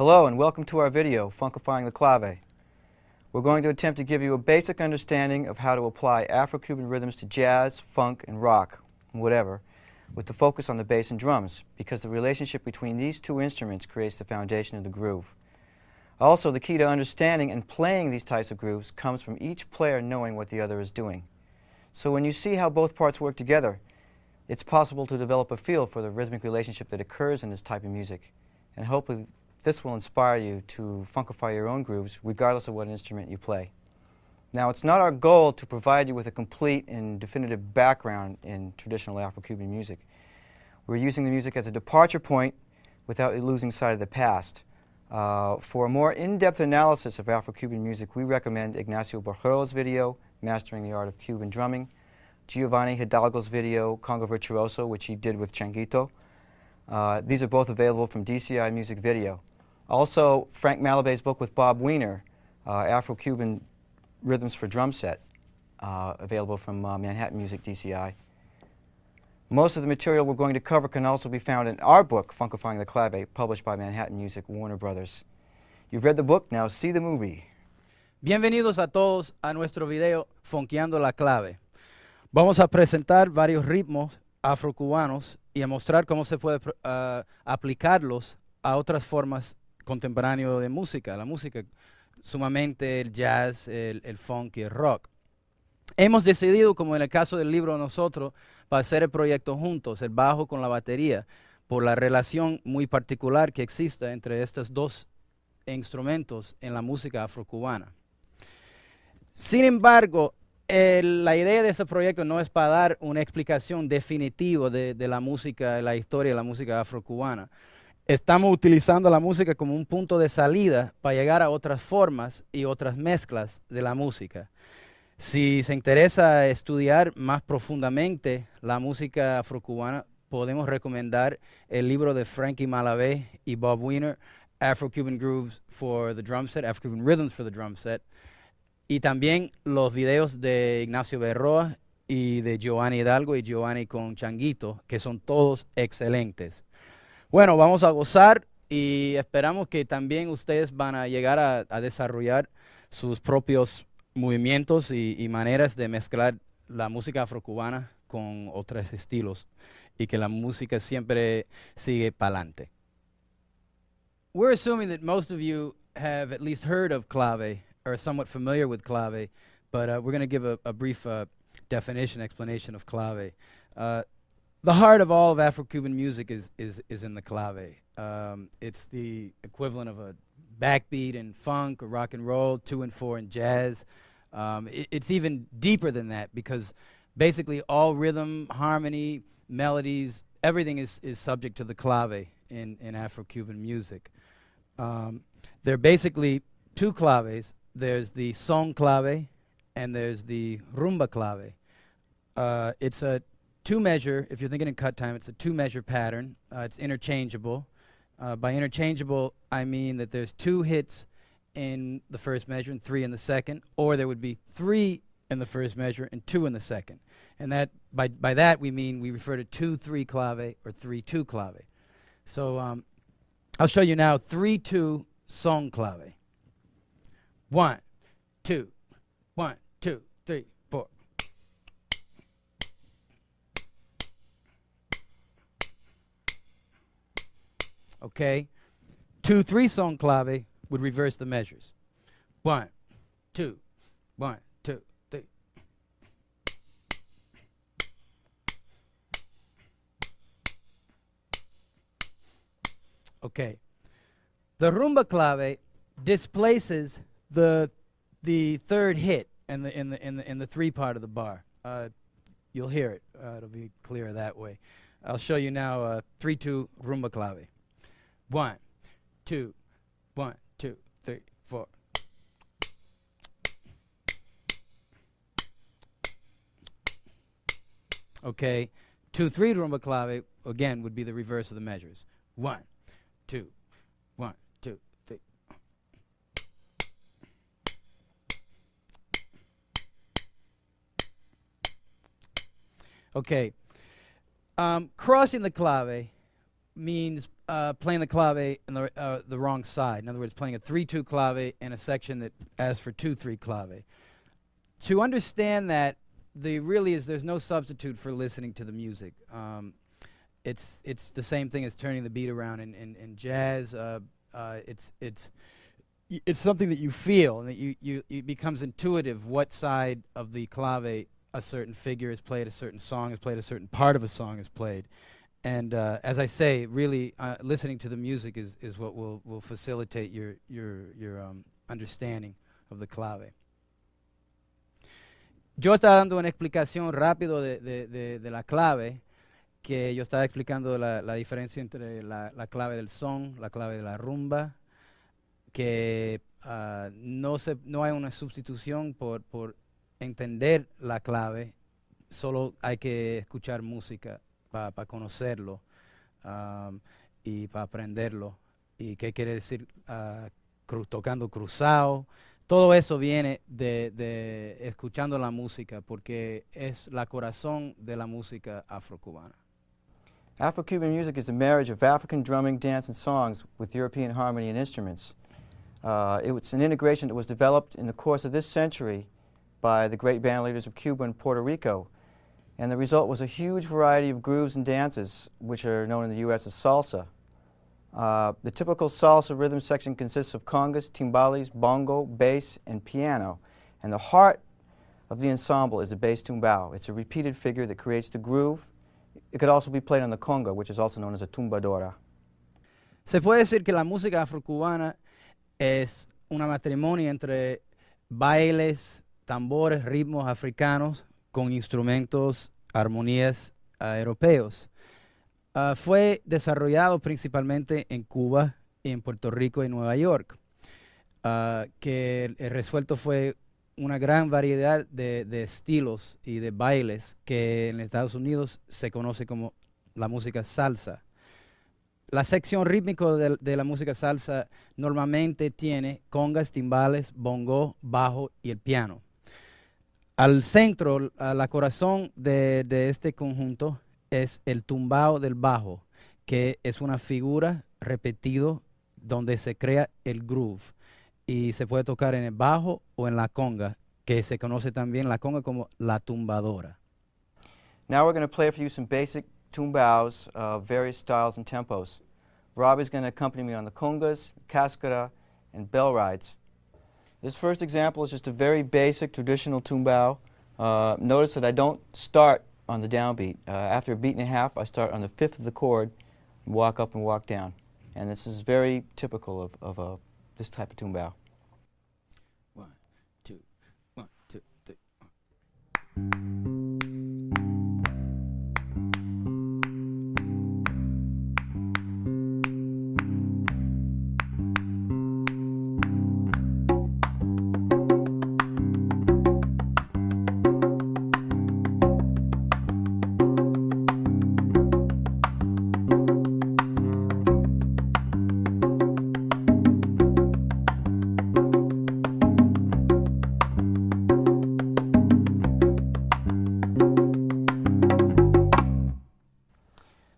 Hello and welcome to our video, Funkifying the Clave. We're going to attempt to give you a basic understanding of how to apply Afro-Cuban rhythms to jazz, funk, and rock, whatever, with the focus on the bass and drums, because the relationship between these two instruments creates the foundation of the groove. Also, the key to understanding and playing these types of grooves comes from each player knowing what the other is doing. So when you see how both parts work together, it's possible to develop a feel for the rhythmic relationship that occurs in this type of music. And hopefully this will inspire you to funkify your own grooves regardless of what instrument you play. Now, it's not our goal to provide you with a complete and definitive background in traditional Afro-Cuban music. We're using the music as a departure point without losing sight of the past. For a more in-depth analysis of Afro-Cuban music, we recommend Ignacio Borgero's video, Mastering the Art of Cuban Drumming, Giovanni Hidalgo's video, Congo Virtuoso, which he did with Changuito. These are both available from DCI Music Video. Also, Frank Malabé's book with Bob Weiner, Afro-Cuban Rhythms for Drum Set, available from Manhattan Music DCI. Most of the material we're going to cover can also be found in our book, Funkifying the Clave, published by Manhattan Music Warner Brothers. You've read the book, now see the movie. Bienvenidos a todos a nuestro video Funkeando la Clave. Vamos a presentar varios ritmos afrocubanos y a mostrar cómo se puede aplicarlos a otras formas contemporáneas de música, la música sumamente el jazz, el funk y el rock. Hemos decidido, como en el caso del libro nosotros, para hacer el proyecto juntos, el bajo con la batería, por la relación muy particular que existe entre estos dos instrumentos en la música afrocubana. Sin embargo, la idea de ese proyecto no es para dar una explicación definitiva de la música, la historia de la música afrocubana. Estamos utilizando la música como un punto de salida para llegar a otras formas y otras mezclas de la música. Si se interesa estudiar más profundamente la música afrocubana, podemos recomendar el libro de Frankie Malabé y Bob Weiner, Afro-Cuban Grooves for the Drum Set, Afro-Cuban Rhythms for the Drum Set, y también los videos de Ignacio Berroa y de Giovanni Hidalgo y Giovanni con Changuito, que son todos excelentes. Bueno, vamos a gozar y esperamos que también ustedes van a llegar a desarrollar sus propios movimientos y maneras de mezclar la música afrocubana con otros estilos y que la música siempre sigue para adelante. We're assuming that most of you have at least heard of clave or are somewhat familiar with clave, but we're going to give a brief definition, explanation of clave. The heart of all of Afro-Cuban music is in the clave. It's the equivalent of a backbeat in funk or rock and roll, 2 and 4 in jazz. It's even deeper than that because basically all rhythm, harmony, melodies, everything is subject to the clave in Afro-Cuban music. There are basically two claves. There's the son clave and there's the rumba clave. It's a 2-measure, if you're thinking in cut time, it's a 2-measure pattern. It's interchangeable. By interchangeable, I mean that there's 2 hits in the first measure and 3 in the second, or there would be 3 in the first measure and 2 in the second. And that by that we mean we refer to 2-3 clave or 3-2 clave. So I'll show you now 3-2 son clave. 1, 2, 1, 2, 3, 4. Okay, 2-3 son clave would reverse the measures. 1, 2, 1, 2, 3. Okay, the rumba clave displaces the third hit in the 3 part of the bar. You'll hear it. It'll be clearer that way. I'll show you now 3-2 rumba clave. 1, 2, 1, 2, 3, 4. Okay, 2-3 rumba clave again would be the reverse of the measures. 1, 2, 1, 2, 3. Okay, crossing the clave means playing the clave in the wrong side. In other words, playing a 3-2 clave in a section that asks for 2-3 clave. To understand that, there's no substitute for listening to the music. It's the same thing as turning the beat around in jazz. It's something that you feel, and that it becomes intuitive what side of the clave a certain figure is played, a certain song is played, a certain part of a song is played. And as I say, really listening to the music is what will facilitate your understanding of the clave. Yo estaba dando una explicación rápido de la clave, que yo estaba explicando la diferencia entre la clave del son, la clave de la rumba, que no hay una sustitución por entender la clave, solo hay que escuchar música para conocerlo y para aprenderlo. ¿Y qué quiere decir tocando cruzado? Todo eso viene de escuchando la música, porque es la corazón de la música afrocubana. Afro-Cuban music is a marriage of African drumming, dance, and songs with European harmony and instruments. It was an integration that was developed in the course of this century by the great band leaders of Cuba and Puerto Rico. And the result was a huge variety of grooves and dances, which are known in the U.S. as salsa. The typical salsa rhythm section consists of congas, timbales, bongo, bass, and piano. And the heart of the ensemble is the bass tumbao. It's a repeated figure that creates the groove. It could also be played on the conga, which is also known as a tumbadora. Se puede decir que la música afrocubana es una matrimonio entre bailes, tambores, ritmos africanos con instrumentos, armonías europeos. Fue desarrollado principalmente en Cuba, y en Puerto Rico y Nueva York, que el resuelto fue una gran variedad de estilos y de bailes que en Estados Unidos se conoce como la música salsa. La sección rítmica de la música salsa normalmente tiene congas, timbales, bongo, bajo y el piano. Al centro, la corazón de este conjunto es el tumbao del bajo, que es una figura repetido donde se crea el groove, y se puede tocar en el bajo o en la conga, que se conoce también la conga como la tumbadora. Now we're going to play for you some basic tumbaos of various styles and tempos. Robby's going to accompany me on the congas, cascara, and bell rides. This first example is just a very basic traditional tumbao. Notice that I don't start on the downbeat. After a beat and a half, I start on the fifth of the chord, and walk up and walk down. And this is very typical of this type of tumbao. 1, 2, 1, 2, 3.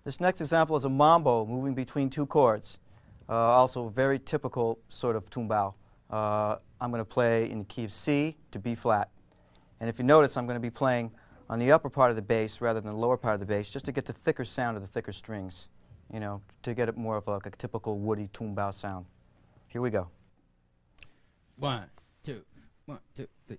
This next example is a mambo moving between two chords. Also a very typical sort of tumbao. I'm going to play in the key of C to B flat. And if you notice, I'm going to be playing on the upper part of the bass rather than the lower part of the bass, just to get the thicker sound of the thicker strings, you know, to get it more of like a typical woody tumbao sound. Here we go. 1, 2, 1, 2, 3.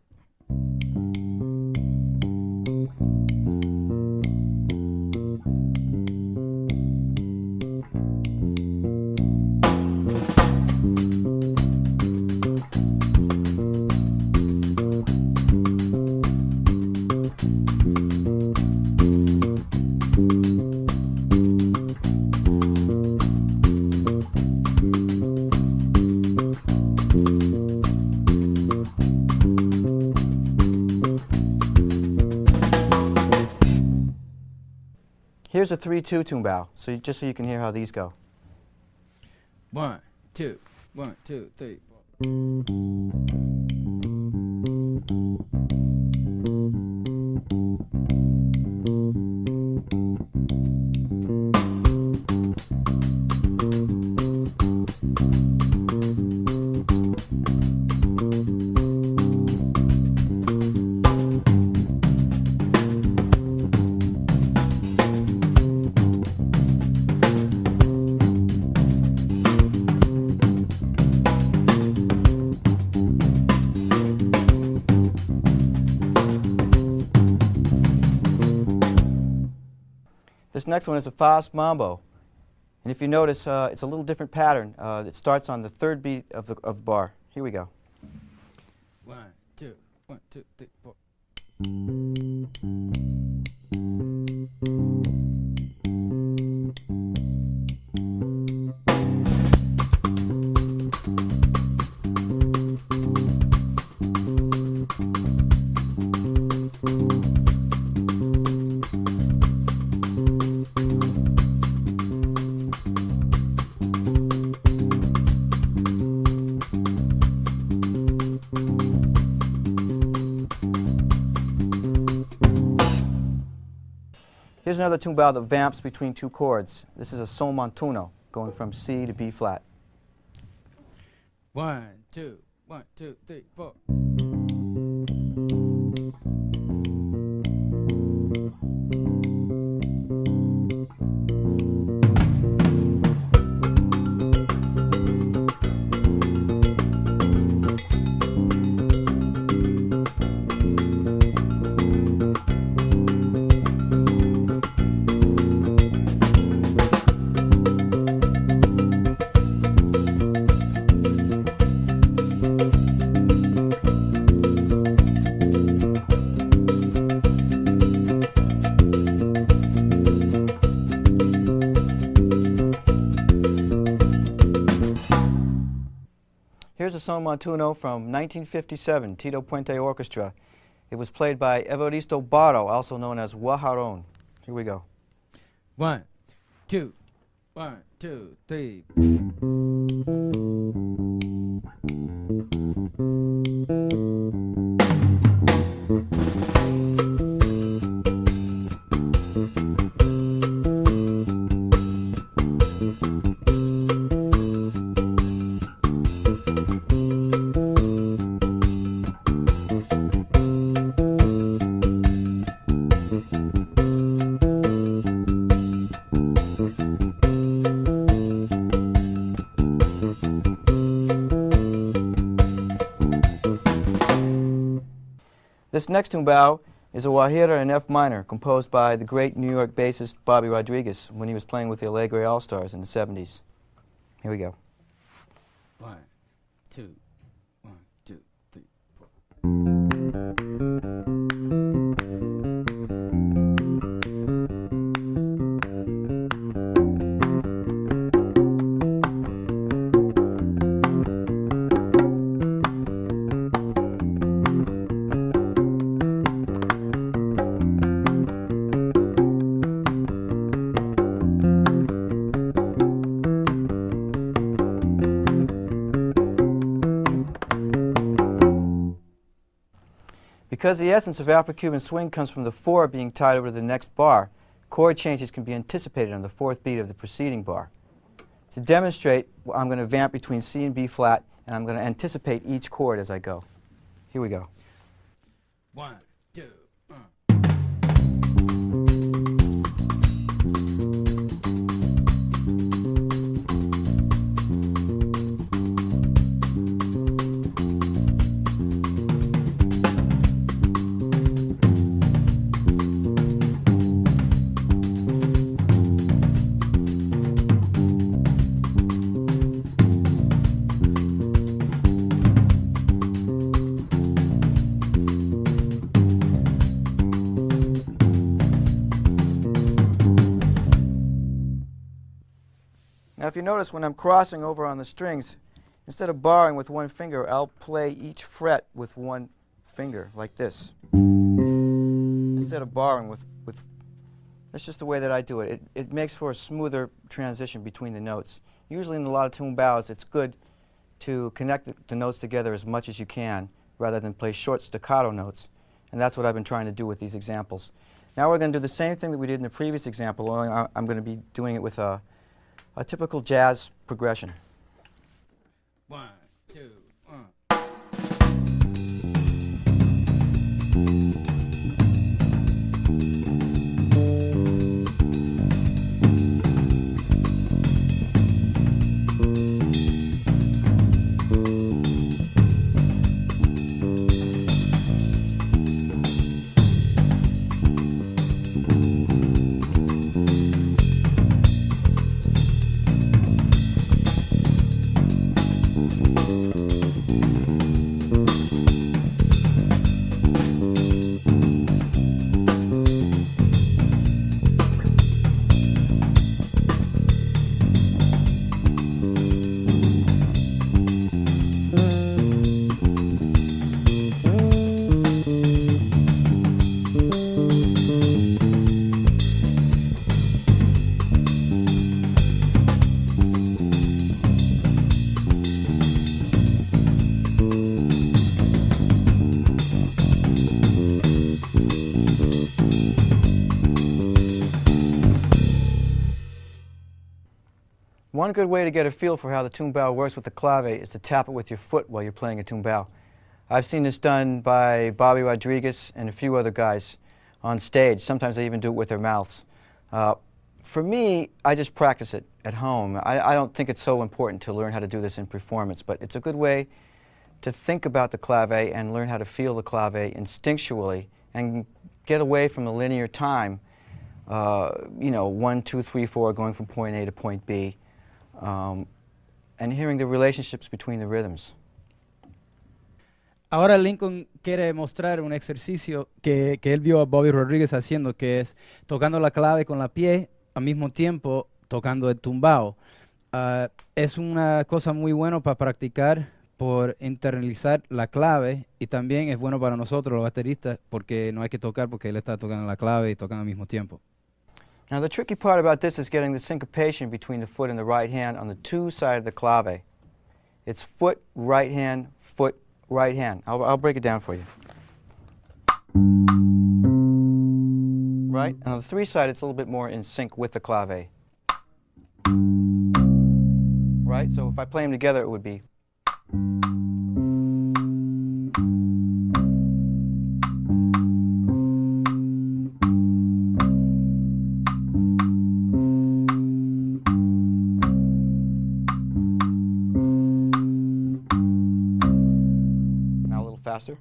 Here's a 3-2 tumbao, just so you can hear how these go. 1, 2, 1, 2, 3. This next one is a fast mambo. And if you notice, it's a little different pattern. It starts on the third beat of the bar. Here we go. 1, 2, 1, 2, 3, 4. Here's another tumbao that vamps between two chords. This is a sol montuno, going from C to B flat. 1, 2, 1, 2, 3, 4. Here's a son montuno from 1957, Tito Puente Orchestra. It was played by Evaristo Barro, also known as Guajarón. Here we go. 1, 2, 1, 2, 3. This next tumbao is a Guajira in F minor, composed by the great New York bassist Bobby Rodriguez when he was playing with the Alegre All-Stars in the 70s. Here we go. 1, 2, 1, 2, 3, 4. Because the essence of Afro-Cuban swing comes from the 4 being tied over to the next bar, chord changes can be anticipated on the 4th beat of the preceding bar. To demonstrate, I'm going to vamp between C and B flat, and I'm going to anticipate each chord as I go. Here we go. 1, 2, Now if you notice, when I'm crossing over on the strings, instead of barring with one finger, I'll play each fret with one finger, like this. Instead of barring with that's just the way that I do it. It makes for a smoother transition between the notes. Usually in a lot of tumbaos, it's good to connect the notes together as much as you can, rather than play short staccato notes. And that's what I've been trying to do with these examples. Now we're going to do the same thing that we did in the previous example, only I'm going to be doing it with a typical jazz progression. 1, 2, 1. One good way to get a feel for how the tumbao works with the clave is to tap it with your foot while you're playing a tumbao. I've seen this done by Bobby Rodriguez and a few other guys on stage. Sometimes they even do it with their mouths. For me, I just practice it at home. I don't think it's so important to learn how to do this in performance, but it's a good way to think about the clave and learn how to feel the clave instinctually and get away from the linear time, you know, 1, 2, 3, 4, going from point A to point B, and hearing the relationships between the rhythms. Ahora Lincoln quiere mostrar un ejercicio que él vio a Bobby Rodríguez haciendo, que es tocando la clave con la pie, al mismo tiempo tocando el tumbao. Es una cosa muy buena para practicar, por internalizar la clave, y también es bueno para nosotros los bateristas porque no hay que tocar porque él está tocando la clave y tocando al mismo tiempo. Now the tricky part about this is getting the syncopation between the foot and the right hand on the two sides of the clave. It's foot, right hand, foot, right hand. I'll break it down for you. Right? And on the three side, it's a little bit more in sync with the clave. Right? So if I play them together, it would be. Now a little faster.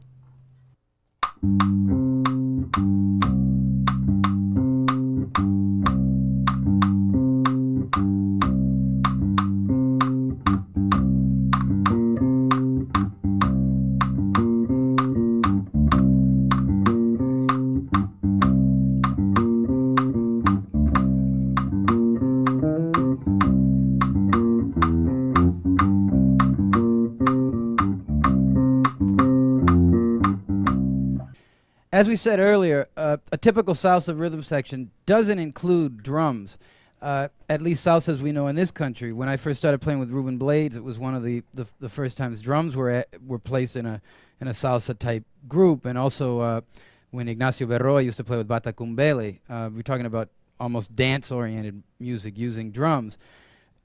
As we said earlier, a typical salsa rhythm section doesn't include drums. At least salsas we know in this country. When I first started playing with Ruben Blades, it was one of the first times drums were placed in a salsa type group, and also when Ignacio Berroa used to play with Batacumbele, we're talking about almost dance-oriented music using drums.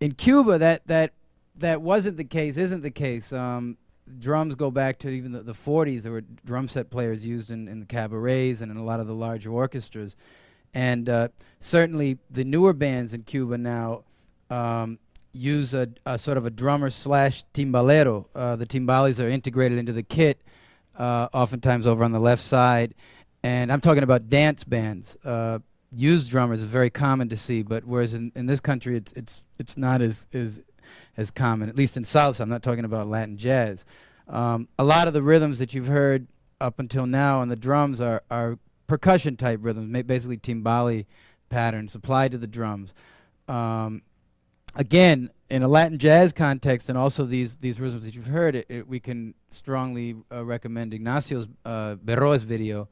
In Cuba, that wasn't the case, isn't the case. Drums go back to even the 40s. There were drum set players used in the cabarets and in a lot of the larger orchestras. And certainly the newer bands in Cuba now use a sort of a drummer slash timbalero. The timbales are integrated into the kit, oftentimes over on the left side. And I'm talking about dance bands. Used drummers is very common to see, but whereas in this country it's not as common, at least in salsa. I'm not talking about Latin jazz. A lot of the rhythms that you've heard up until now on the drums are percussion type rhythms, basically timbale patterns applied to the drums. Again, in a Latin jazz context, and also these rhythms that you've heard, we can strongly recommend Ignacio's Berroa's video.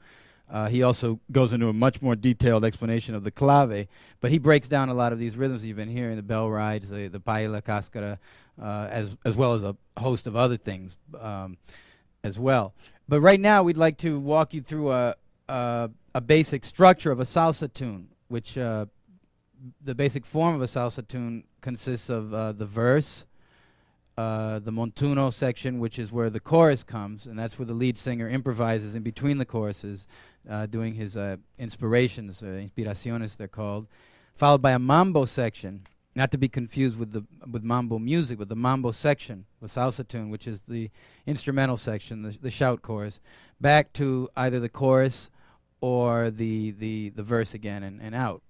He also goes into a much more detailed explanation of the clave, but he breaks down a lot of these rhythms you've been hearing, the bell rides, the paella, cascara, as well as a host of other things as well. But right now we'd like to walk you through a basic structure of a salsa tune, which the basic form of a salsa tune consists of the verse, the montuno section, which is where the chorus comes, and that's where the lead singer improvises in between the choruses, doing his inspirations, inspiraciones they're called, followed by a mambo section, not to be confused with mambo music, but the mambo section, the salsa tune, which is the instrumental section, the shout chorus, back to either the chorus or the verse again and out.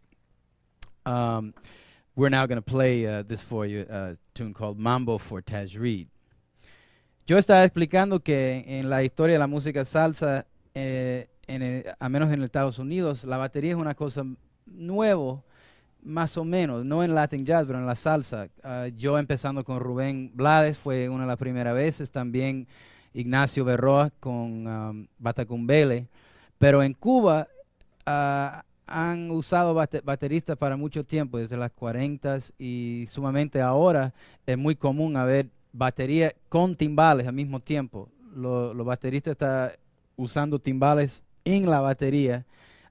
We're now going to play this for you, a tune called Mambo for Tajreed. Yo estaba explicando que en la historia de la música salsa, a menos en Estados Unidos, la batería es una cosa nuevo, más o menos, no en Latin Jazz, pero en la salsa. Yo empezando con Rubén Blades fue una de las primeras veces, también Ignacio Berroa con Batacumbele, pero en Cuba han usado bateristas para mucho tiempo, desde las 40s, y sumamente ahora es muy común ver batería con timbales al mismo tiempo. Los bateristas están usando timbales en la batería,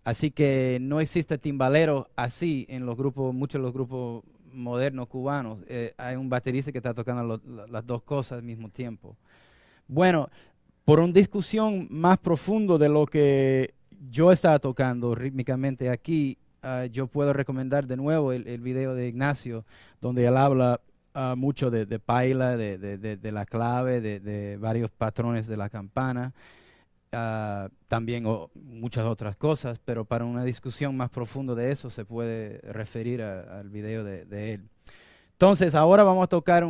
así que no existe timbalero así en los grupos, muchos de los grupos modernos cubanos, hay un baterista que está tocando las dos cosas al mismo tiempo. Bueno, por una discusión más profundo de lo que yo estaba tocando rítmicamente aquí, yo puedo recomendar de nuevo el video de Ignacio, donde él habla mucho de paila, de la clave, de varios patrones de la campana, también muchas otras cosas, pero para una discusión más profunda de eso se puede referir al video de él. Entonces, ahora vamos a tocar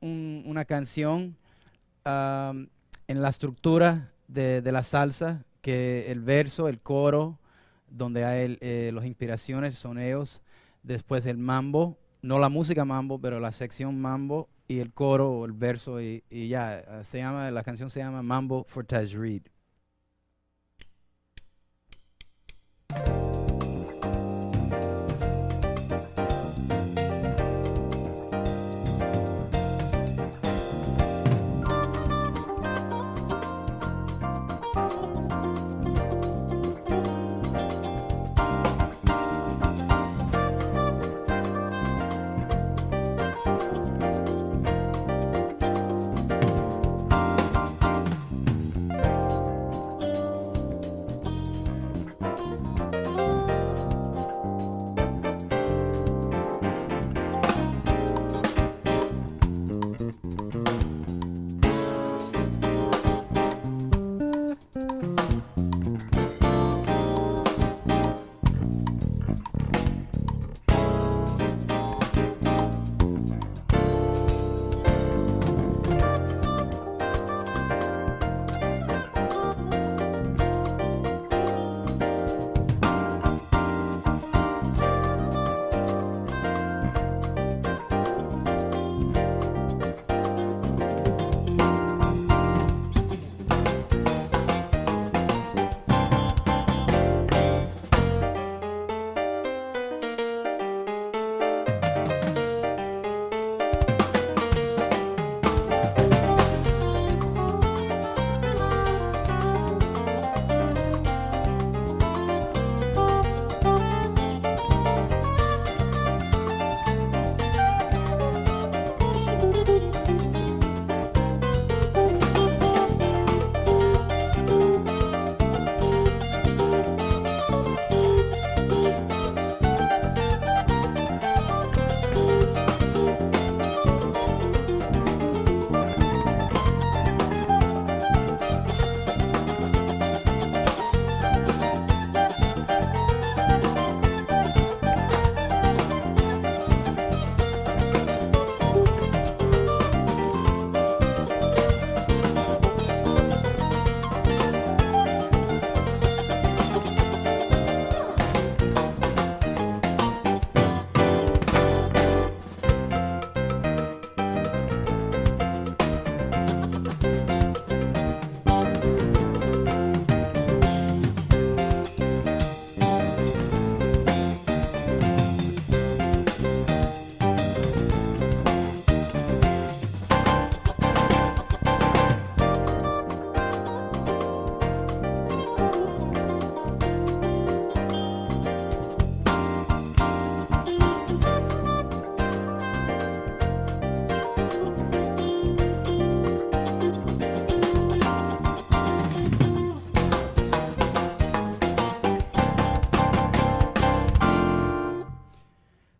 una canción en la estructura de la salsa, que el verso, el coro, donde hay las inspiraciones, soneos, después el mambo, no la música mambo, pero la sección mambo, y el coro o el verso, y ya, la canción se llama Mambo for Tajreed.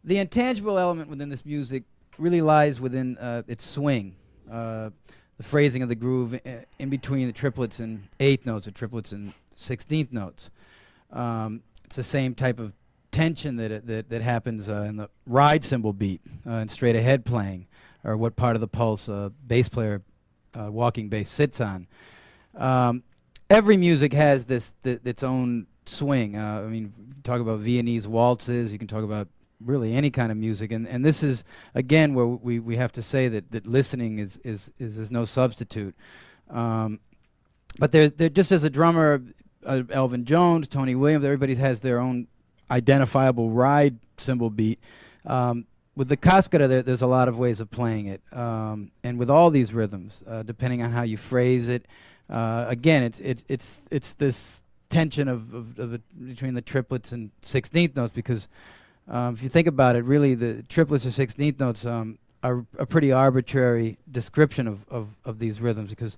The intangible element within this music really lies within its swing, the phrasing of the groove in between the triplets and eighth notes or triplets and 16th notes. It's the same type of tension that happens in the ride cymbal beat and straight ahead playing, or what part of the pulse a bass player walking bass sits on. Every music has its own swing. I mean, talk about Viennese waltzes, you can talk about really any kind of music, and this is again where we have to say that listening is no substitute. But there just as a drummer, Elvin Jones, Tony Williams, everybody has their own identifiable ride cymbal beat. With the cascara, there's a lot of ways of playing it, and with all these rhythms, depending on how you phrase it. Again, it's this tension of between the triplets and 16th notes, because If you think about it, really the triplets or 16th notes are a pretty arbitrary description of these rhythms, because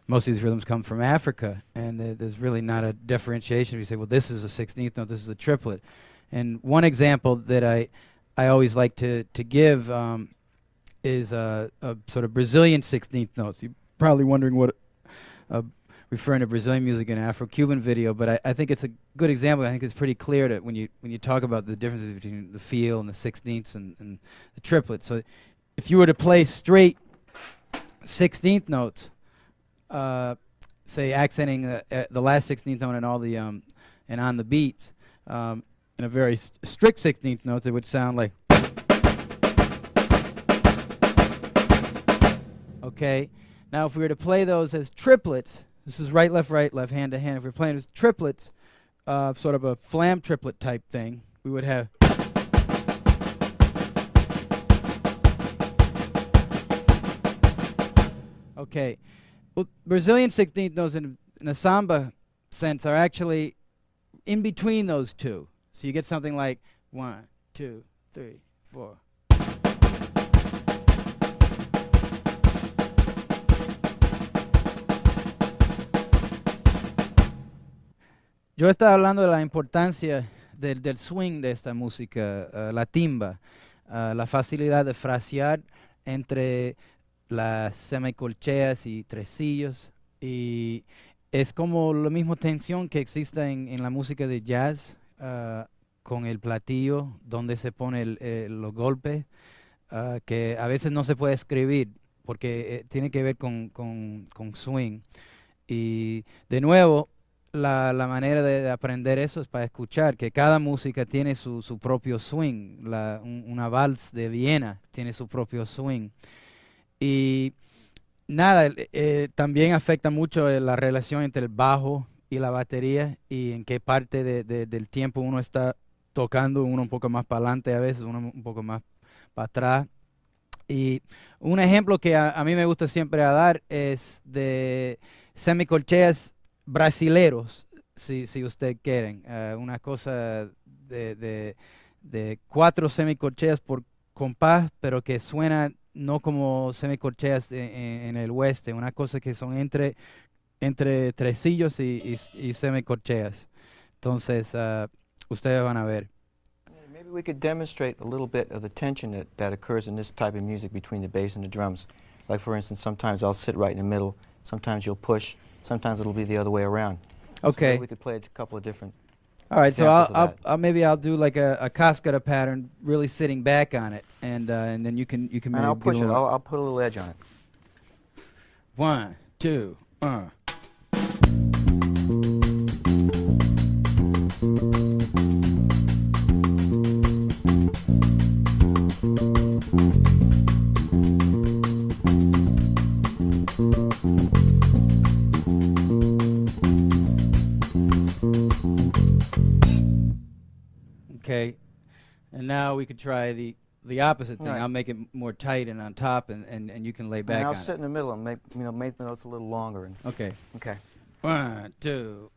most of these rhythms come from Africa, and there's really not a differentiation. You say, well, this is a 16th note, this is a triplet. And one example that I always like to give is a sort of Brazilian 16th notes. You're probably wondering what, referring to Brazilian music in an Afro-Cuban video, but I think it's a good example. I think it's pretty clear that when you talk about the differences between the feel and the 16ths and the triplet. So if you were to play straight 16th notes, say accenting the last 16th note and all the and on the beats, in a very strict 16th note, it would sound like. Okay. Now, if we were to play those as triplets, this is right, left, hand to hand. If we're playing as triplets, sort of a flam triplet type thing, we would have. Okay. Well, Brazilian 16th notes in a samba sense are actually in between those two. So you get something like 1, 2, 3, 4. Yo estaba hablando de la importancia del swing de esta música, la timba, la facilidad de frasear entre las semicolcheas y tresillos, y es como la misma tensión que existe en la música de jazz, con el platillo donde se pone los golpes, que a veces no se puede escribir porque tiene que ver con swing. Y de nuevo, la manera de aprender eso es para escuchar, que cada música tiene su propio swing. Una vals de Viena tiene su propio swing. Y nada, también afecta mucho la relación entre el bajo y la batería, y en qué parte del tiempo uno está tocando, uno un poco más para adelante a veces, uno un poco más para atrás. Y un ejemplo que a mí me gusta siempre dar es de semicolcheas brasileros, si ustedes quieren. Una cosa de 4 semicolcheas por compás, pero que suena no como semicolcheas en el oeste, una cosa que son entre tresillos y semicolcheas. Entonces, ustedes van a ver. Maybe we could demonstrate a little bit of the tension that occurs in this type of music between the bass and the drums. Like, for instance, sometimes I'll sit right in the middle, sometimes you'll push, sometimes it'll be the other way around. Okay. So maybe we could play a couple of different. All right, so I'll do like a cascada pattern, really sitting back on it, and then you can maybe. And I'll push it. I'll put a little edge on it. 1, 2. Okay, and now we could try the opposite thing. Right. I'll make it more tight and on top, and you can lay back and I'll on sit it. in the middle and make the notes a little longer. And Okay. Okay. 1, 2.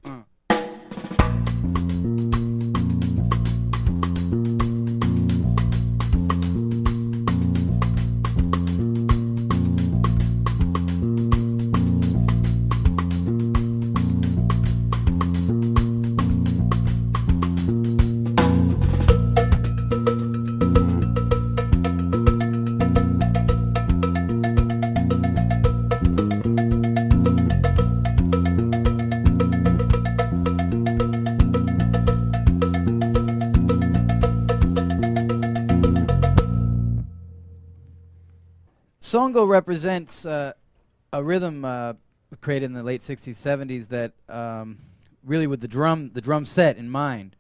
Songo represents a rhythm created in the late 60s, 70s that really with the drum set in mind.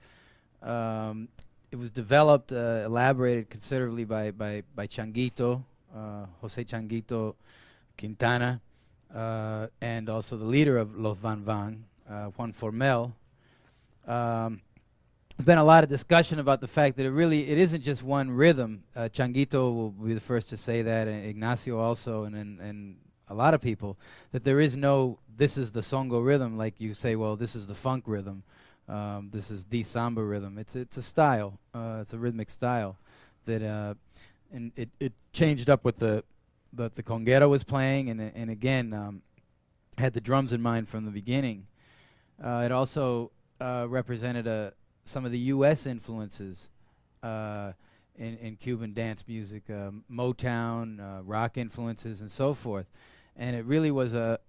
It was developed, elaborated considerably by Changuito, Jose Changuito Quintana, and also the leader of Los Van Van, Juan Formel. There's been a lot of discussion about the fact that it isn't just one rhythm. Changuito will be the first to say that, and Ignacio also, and a lot of people, that there is no, this is the songo rhythm, like you say, well, this is the funk rhythm, This is the samba rhythm. It's a style. It's a rhythmic style that and it changed up with the conguero was playing, and again had the drums in mind from the beginning. It also represented some of the U.S. influences in Cuban dance music, Motown, rock influences, and so forth. And it really was a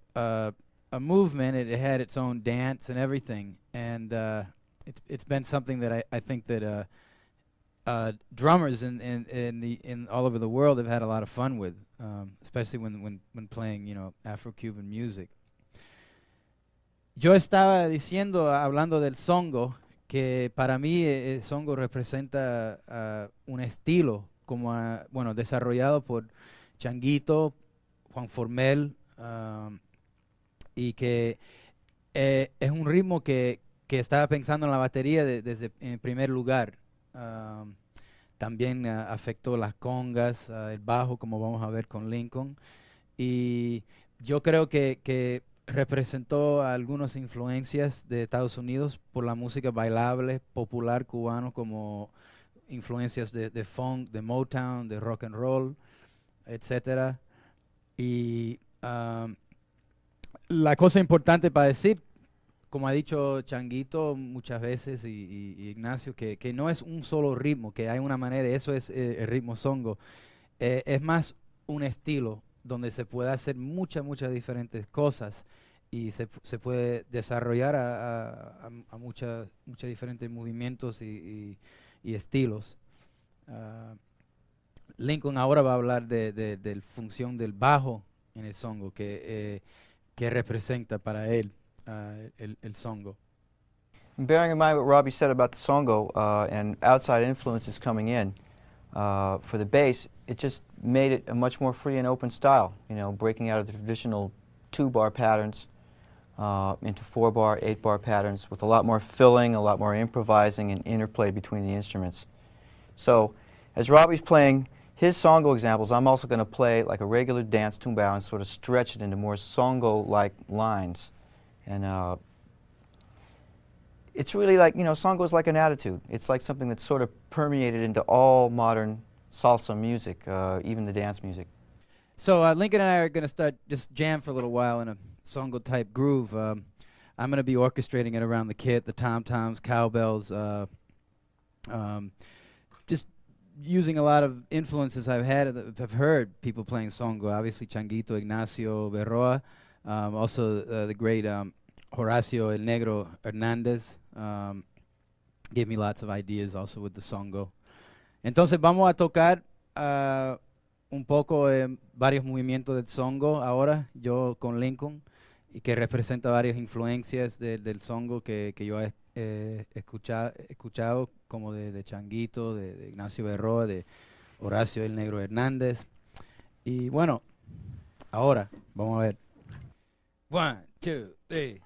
movement. It had its own dance and everything. And it's been something that I think that drummers in all over the world have had a lot of fun with, especially when playing, Afro-Cuban music. Yo estaba diciendo, hablando del songo, que para mí el songo representa un estilo como desarrollado por Changuito, Juan Formel, y que es un ritmo que estaba pensando en la batería desde en primer lugar. También afectó las congas, el bajo, como vamos a ver con Lincoln, y yo creo que representó algunas influencias de Estados Unidos por la música bailable popular cubano, como influencias de funk, de Motown, de rock and roll, etcétera. Y la cosa importante para decir, como ha dicho Changuito muchas veces y Ignacio, que no es un solo ritmo, que hay una manera, eso es el ritmo songo, es más un estilo donde se puede hacer muchas diferentes cosas y se puede desarrollar a muchos diferentes movimientos y estilos. Lincoln ahora va a hablar de la función del bajo en el songo, que representa para él el songo. Bearing in mind what Robby said about the songo and outside influences coming in, for the bass, it just made it a much more free and open style, breaking out of the traditional 2-bar patterns into 4-bar, 8-bar patterns with a lot more filling, a lot more improvising and interplay between the instruments. So, as Robby's playing his songo examples, I'm also going to play like a regular dance tumbao and sort of stretch it into more songo-like lines. And it's really like, songo is like an attitude. It's like something that's sort of permeated into all modern salsa music, even the dance music. So Lincoln and I are going to start just jam for a little while in a songo-type groove. I'm going to be orchestrating it around the kit, the tom-toms, cowbells, just using a lot of influences I've heard people playing songo. Obviously, Changuito, Ignacio Berroa, also the great Horacio El Negro Hernandez gave me lots of ideas also with the songo. Entonces vamos a tocar un poco varios movimientos del songo ahora, yo con Lincoln, y que representa varias influencias del songo que yo he escuchado, como de Changuito, de Ignacio Berroa, de Horacio El Negro Hernández. Y bueno, ahora vamos a ver. 1, 2, 3.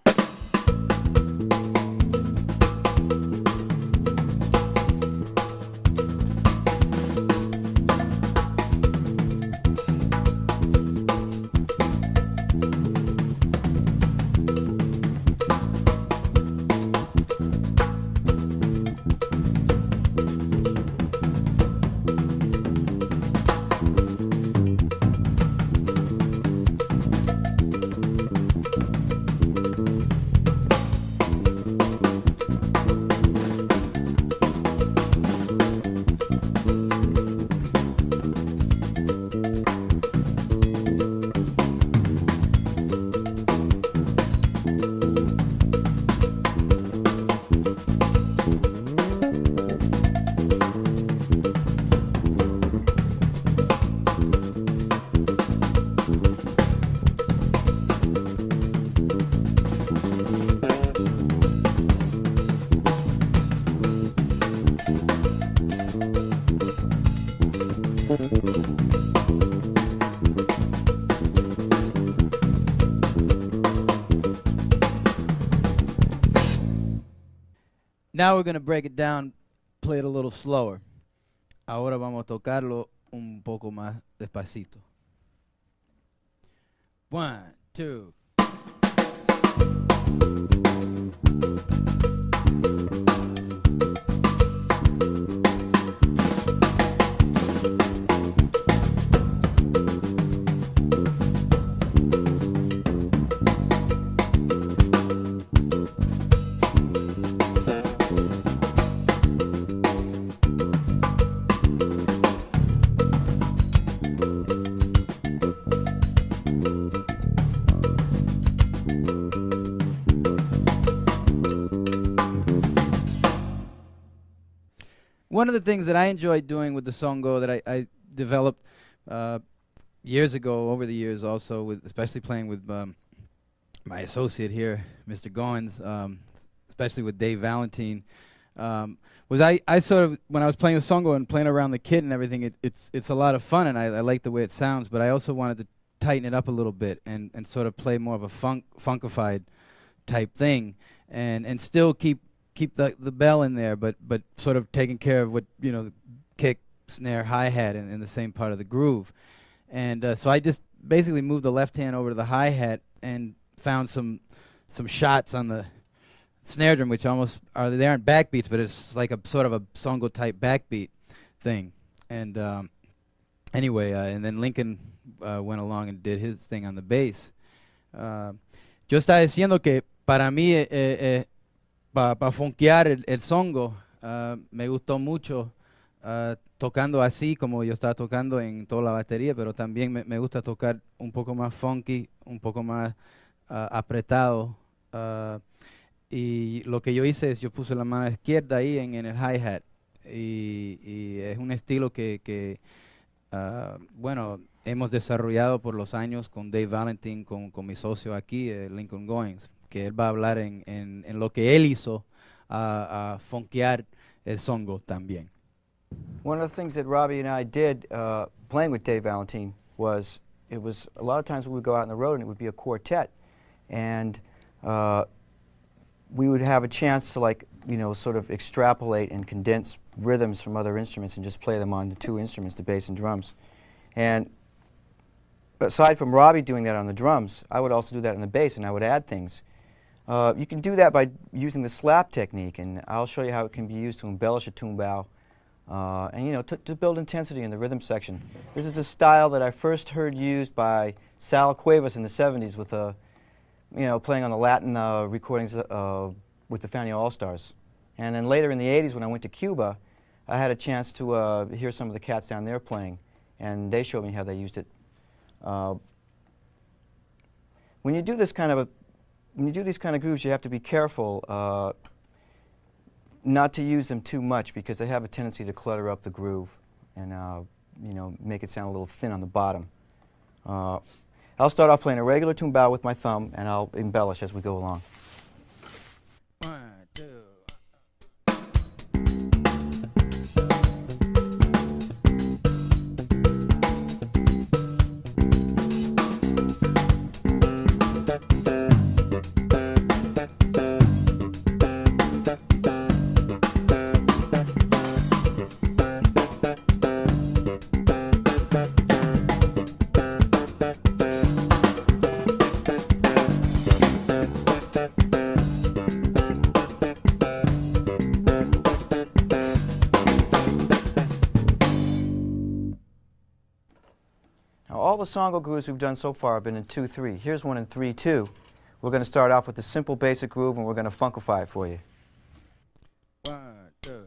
Now we're going to break it down, play it a little slower. Ahora vamos a tocarlo un poco más despacito. 1, 2. one of the things that I enjoyed doing with the songo that I developed years ago, over the years also, with especially playing with my associate here, Mr. Goines, especially with Dave Valentine, was I sort of, when I was playing the songo and playing around the kit and everything, it's a lot of fun, and I like the way it sounds, but I also wanted to tighten it up a little bit and sort of play more of a funkified type thing, and still keep the bell in there, but sort of taking care of what, you know, the kick, snare, hi-hat in the same part of the groove. And so I just basically moved the left hand over to the hi-hat and found some shots on the snare drum, which almost they aren't backbeats, but it's like a sort of a songo type backbeat thing. And anyway, and then Lincoln went along and did his thing on the bass. Yo estaba diciendo que para mí para funkear el songo me gustó mucho tocando así como yo estaba tocando en toda la batería, pero también me gusta tocar un poco más funky, un poco más apretado. Y lo que yo hice es yo puse la mano izquierda ahí en el hi-hat, y es un estilo que bueno, hemos desarrollado por los años con Dave Valentine, con mi socio aquí, Lincoln Goines, que él va a hablar en lo que él hizo a funkear el songo también. One of the things that Robby and I did playing with Dave Valentine was, it was a lot of times we would go out on the road and it would be a quartet, and we would have a chance to, like, you know, sort of extrapolate and condense rhythms from other instruments and just play them on the two instruments, the bass and drums. And aside from Robby doing that on the drums, I would also do that on the bass, and I would add things. You can do that by using the slap technique, and I'll show you how it can be used to embellish a tumbao, and, you know, to build intensity in the rhythm section. This is a style that I first heard used by Sal Cuevas in the 70s with a, you know, playing on the Latin recordings with the Fania All-Stars. And then later in the 80s, when I went to Cuba, I had a chance to hear some of the cats down there playing, and they showed me how they used it. When you do this kind of when you do these kind of grooves, you have to be careful not to use them too much, because they have a tendency to clutter up the groove and you know, make it sound a little thin on the bottom. I'll start off playing a regular tumbao with my thumb, and I'll embellish as we go along. 1, 2. All the songo grooves we've done so far have been in 2/3. Here's one in 3/2. We're going to start off with the simple basic groove, and we're going to funkify it for you. 1, 2.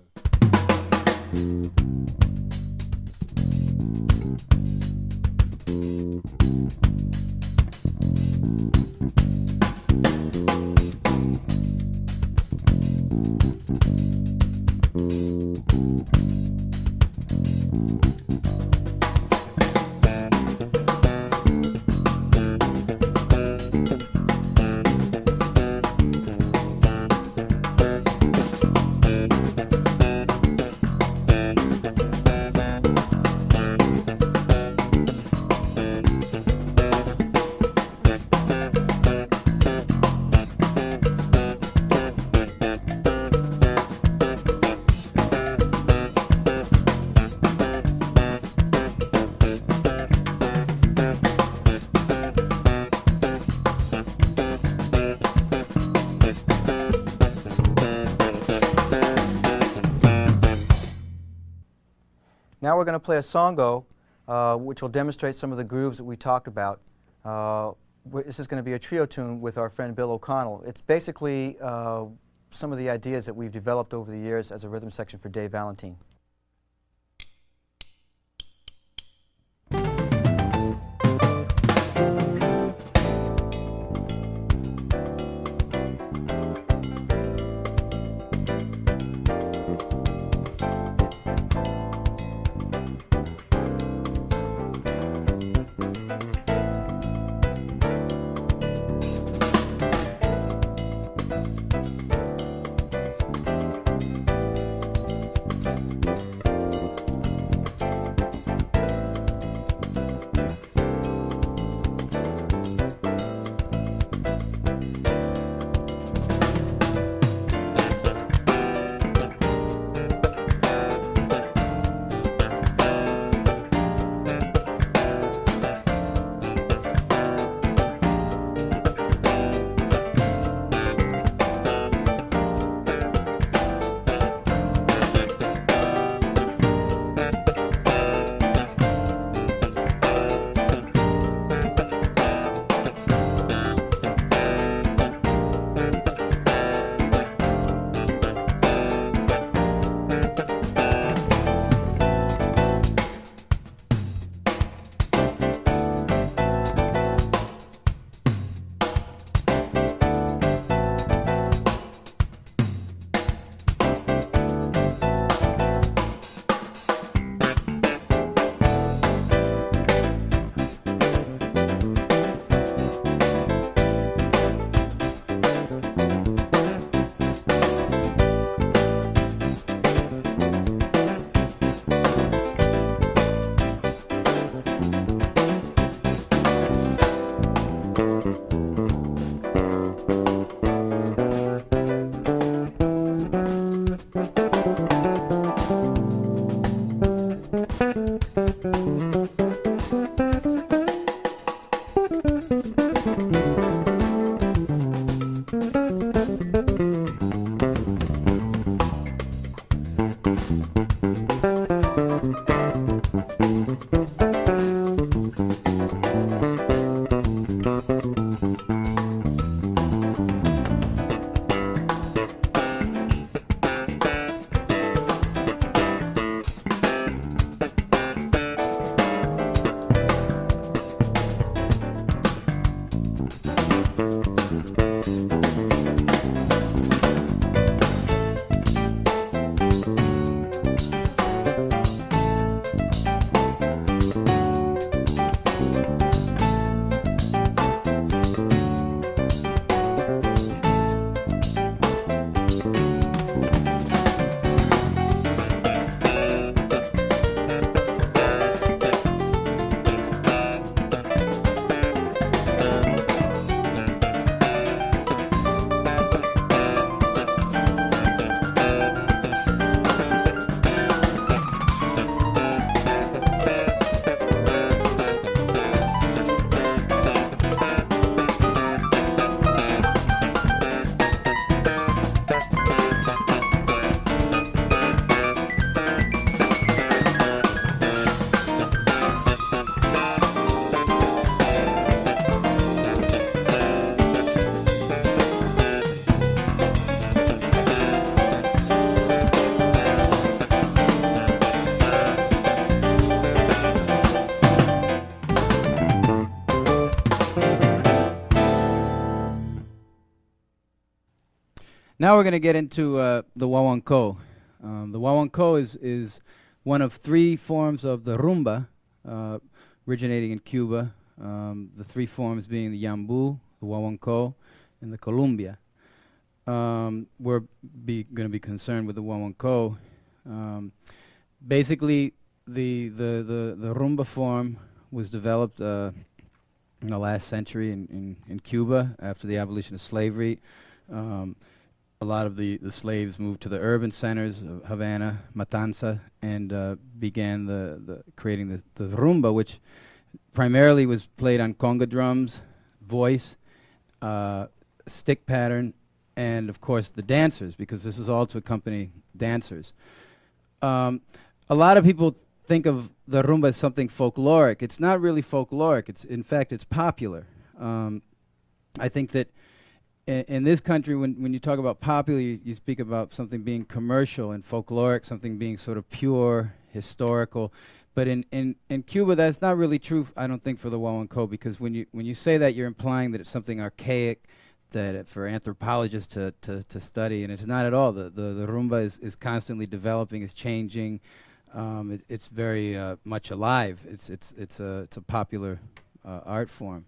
Now we're going to play a songo, which will demonstrate some of the grooves that we talked about. This is going to be a trio tune with our friend Bill O'Connell. It's basically some of the ideas that we've developed over the years as a rhythm section for Dave Valentine. Now we're going to get into the guaguancó. The guaguancó is one of three forms of the rumba originating in Cuba. The three forms being the yambú, the guaguancó, and the columbia. We're going to be concerned with the guaguancó. Basically, the rumba form was developed in the last century in Cuba after the abolition of slavery. A lot of the slaves moved to the urban centers of Havana, Matanza, and began creating the rumba, which primarily was played on conga drums, voice, stick pattern, and of course the dancers, because this is all to accompany dancers. A lot of people think of the rumba as something folkloric. It's not really folkloric. In fact, it's popular. I think that in this country, when you talk about popular, you speak about something being commercial, and folkloric, something being sort of pure, historical. But in Cuba, that's not really true, I don't think, for the guaguancó, because when you say that, you're implying that it's something archaic, that for anthropologists to study, and it's not at all. The rumba is constantly developing, is changing. It's very much alive. It's a popular art form.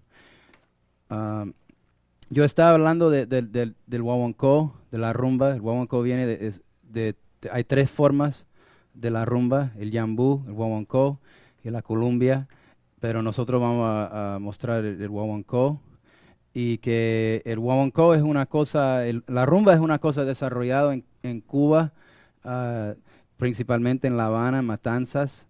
Yo estaba hablando del guaguancó, de la rumba. El guaguancó viene hay tres formas de la rumba: el yambú, el guaguancó y la columbia. Pero nosotros vamos a mostrar el guaguancó, y que el guaguancó es una cosa, la rumba es una cosa desarrollada en Cuba, principalmente en La Habana, Matanzas,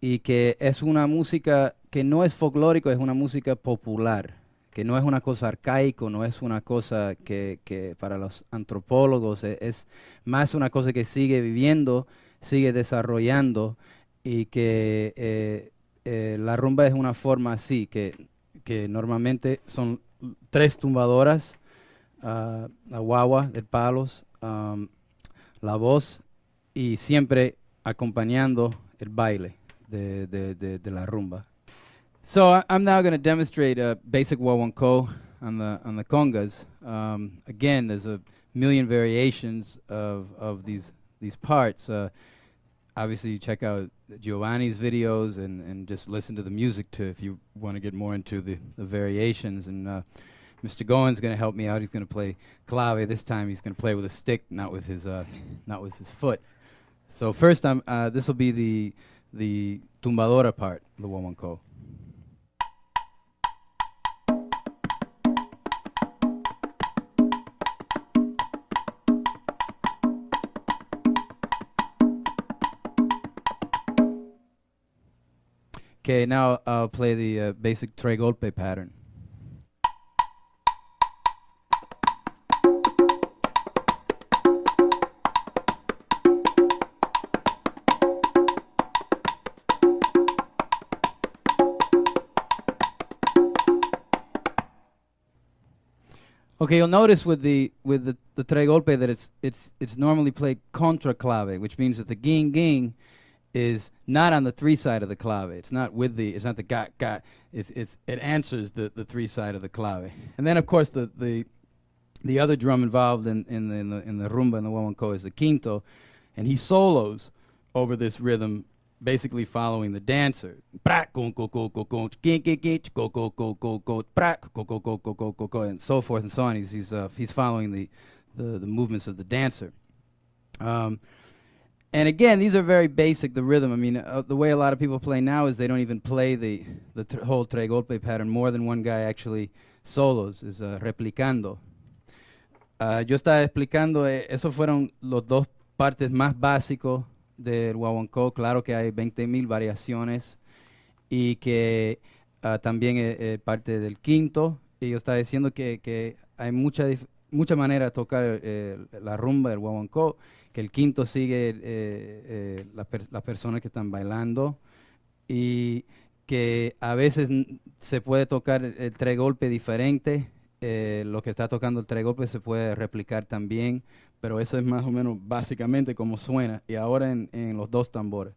y que es una música que no es folclórico, es una música popular, que no es una cosa arcaico, no es una cosa que para los antropólogos es más una cosa que sigue viviendo, sigue desarrollando, y que la rumba es una forma así, que normalmente son tres tumbadoras, la guagua de palos, la voz, y siempre acompañando el baile de la rumba. So I'm now going to demonstrate a basic guaguancó on the congas. Again, there's a million variations of these parts. Obviously, you check out Giovanni's videos and just listen to the music if you want to get more into the variations. And Mr. Goines going to help me out. He's going to play clave. This time he's going to play with a stick, not with his foot. So first, this will be the tumbadora part, the guaguancó. Okay, now I'll play the basic tres golpe pattern. Okay, you'll notice with the tres golpe that it's normally played contra clave, which means that the ging is not on the three side of the clave. It's not the ga. It answers the three side of the clave. And then of course the other drum involved in the rumba and the guaguancó is the quinto, and he solos over this rhythm, basically following the dancer. And so forth and so on. He's following the movements of the dancer. And again, these are very basic, the rhythm. I mean, the way a lot of people play now is they don't even play the whole tres golpe pattern. More than one guy actually solos, is replicando. Yo estaba explicando, esos fueron los dos partes más básicos del guaguancó. Claro que hay 20,000 variaciones, y que también parte del quinto. Y yo estaba diciendo que hay mucha manera de tocar la rumba, el guaguancó, que el quinto sigue las personas que están bailando, y que a veces se puede tocar el tres golpe diferente. Lo que está tocando el tres golpe se puede replicar también, pero eso es más o menos básicamente como suena, y ahora en los dos tambores.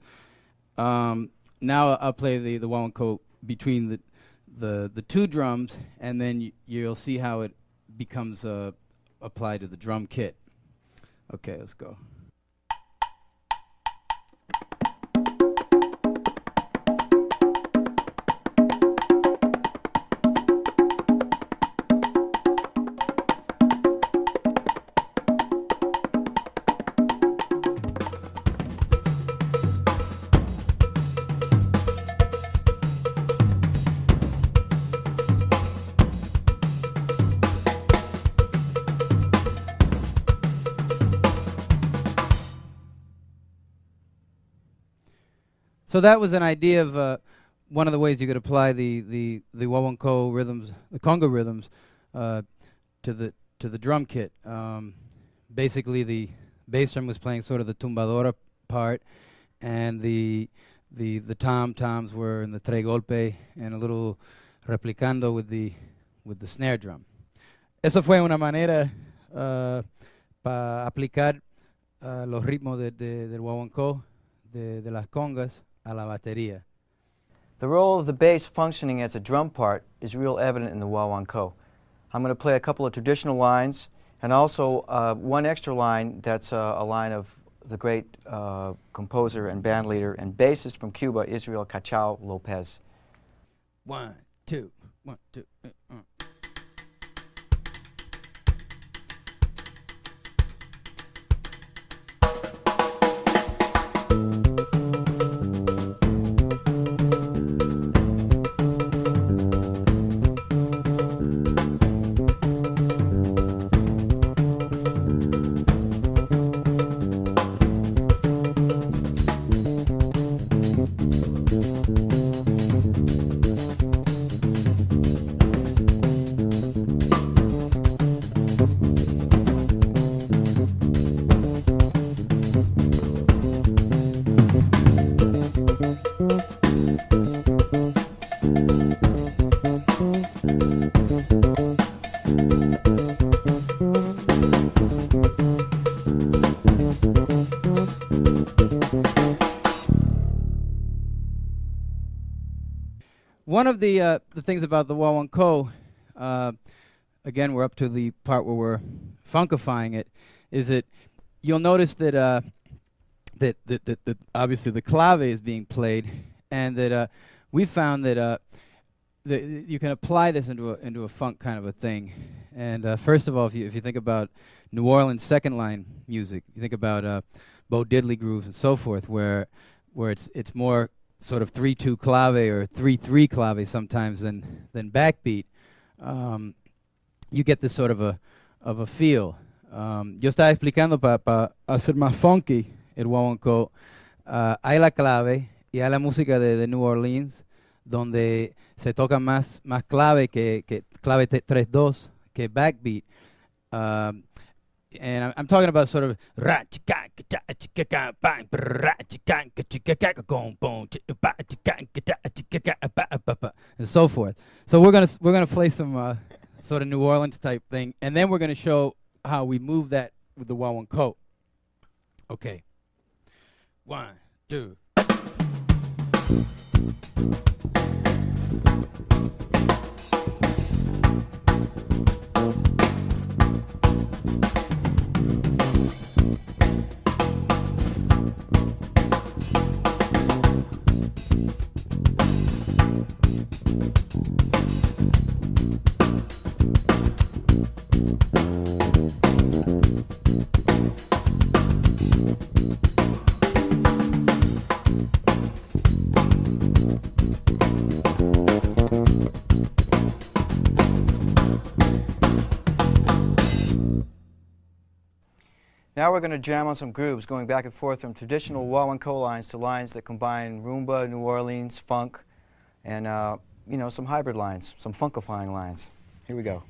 Now I'll play the guaguancó between the two drums, and then you'll see how it becomes applied to the drum kit. Okay, let's go. So that was an idea of one of the ways you could apply the Wawanko rhythms, the conga rhythms, to the drum kit. Basically, the bass drum was playing sort of the tumbadora part, and the tom-toms were in the tres golpe and a little replicando with the snare drum. Eso fue una manera para aplicar los ritmos del Wawanko, de las congas, a la batería. The role of the bass functioning as a drum part is real evident in the Wawanko. I'm going to play a couple of traditional lines and also one extra line that's a line of the great composer and band leader and bassist from Cuba, Israel Cachao Lopez. 1, 2, 1, 2. One of the things about the Wawanko, again, we're up to the part where we're funkifying it, is that you'll notice that that obviously the clave is being played, and that we found that you can apply this into a funk kind of a thing. And first of all, if you think about New Orleans second line music, you think about Bo Diddley grooves and so forth, where it's more sort of 3-2 clave or 3-3 clave sometimes than backbeat. You get this sort of a feel. Yo estaba explicando para hacer más funky el Wawanko. Hay la clave y hay la música de New Orleans, donde se toca más clave que clave 3-2 que backbeat. And I'm talking about sort of and so forth. So we're gonna play some sort of New Orleans type thing, and then we're gonna show how we move that with the Wawanko. Okay. 1, 2. Now we're going to jam on some grooves, going back and forth from traditional Wawanko lines to lines that combine rumba, New Orleans, funk, and you know, some hybrid lines, some funkifying lines. Here we go.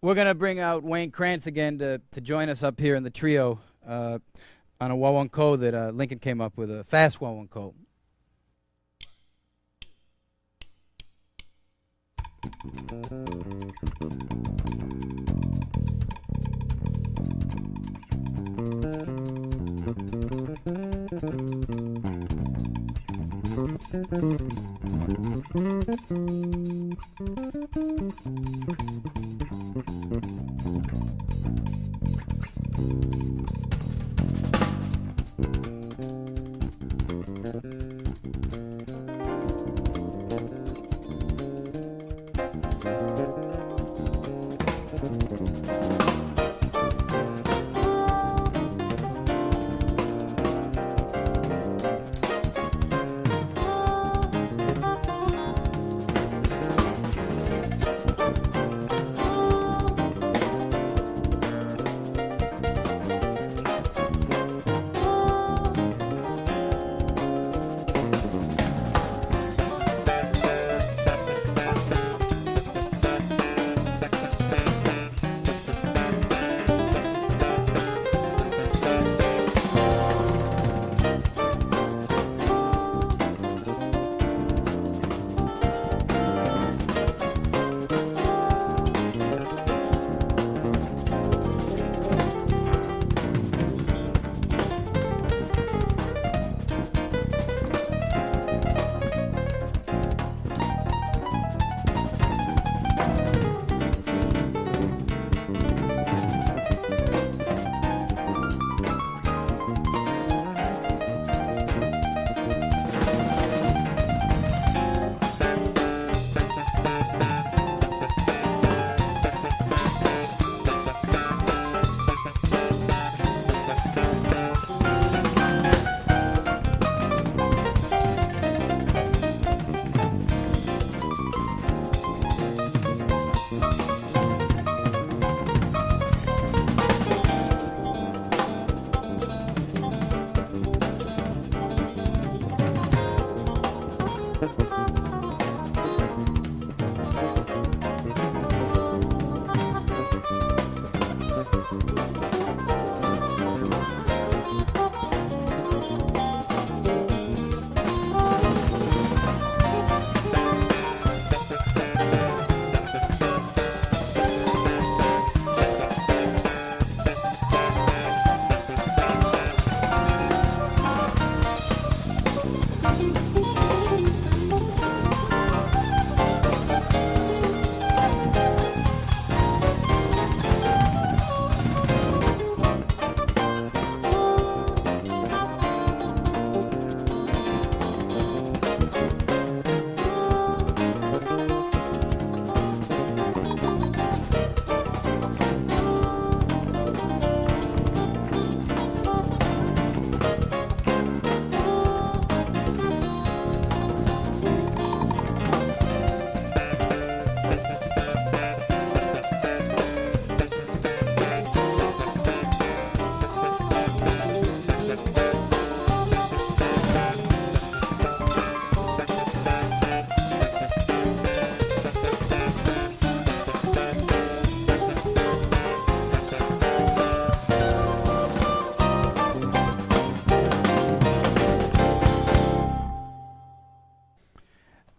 We're going to bring out Wayne Krantz again to join us up here in the trio on a wawanko that Lincoln came up with, a fast wawanko.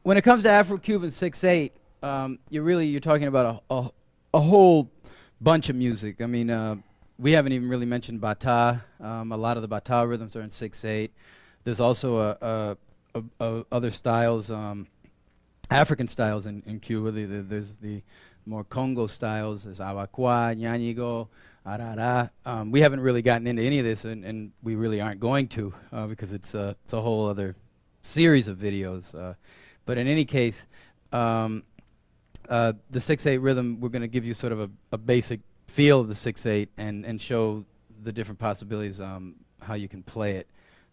When it comes to Afro-Cuban 6/8, you're talking about a whole bunch of music. I mean, we haven't even really mentioned bata. A lot of the bata rhythms are in 6/8. There's also other styles, African styles in Cuba. There's the more Congo styles. There's abacua, ñáñigo, arara. We haven't really gotten into any of this, and we really aren't going to because it's a whole other series of videos. But in any case, the 6/8 rhythm, we're going to give you sort of a basic feel of the 6/8 and show the different possibilities how you can play it,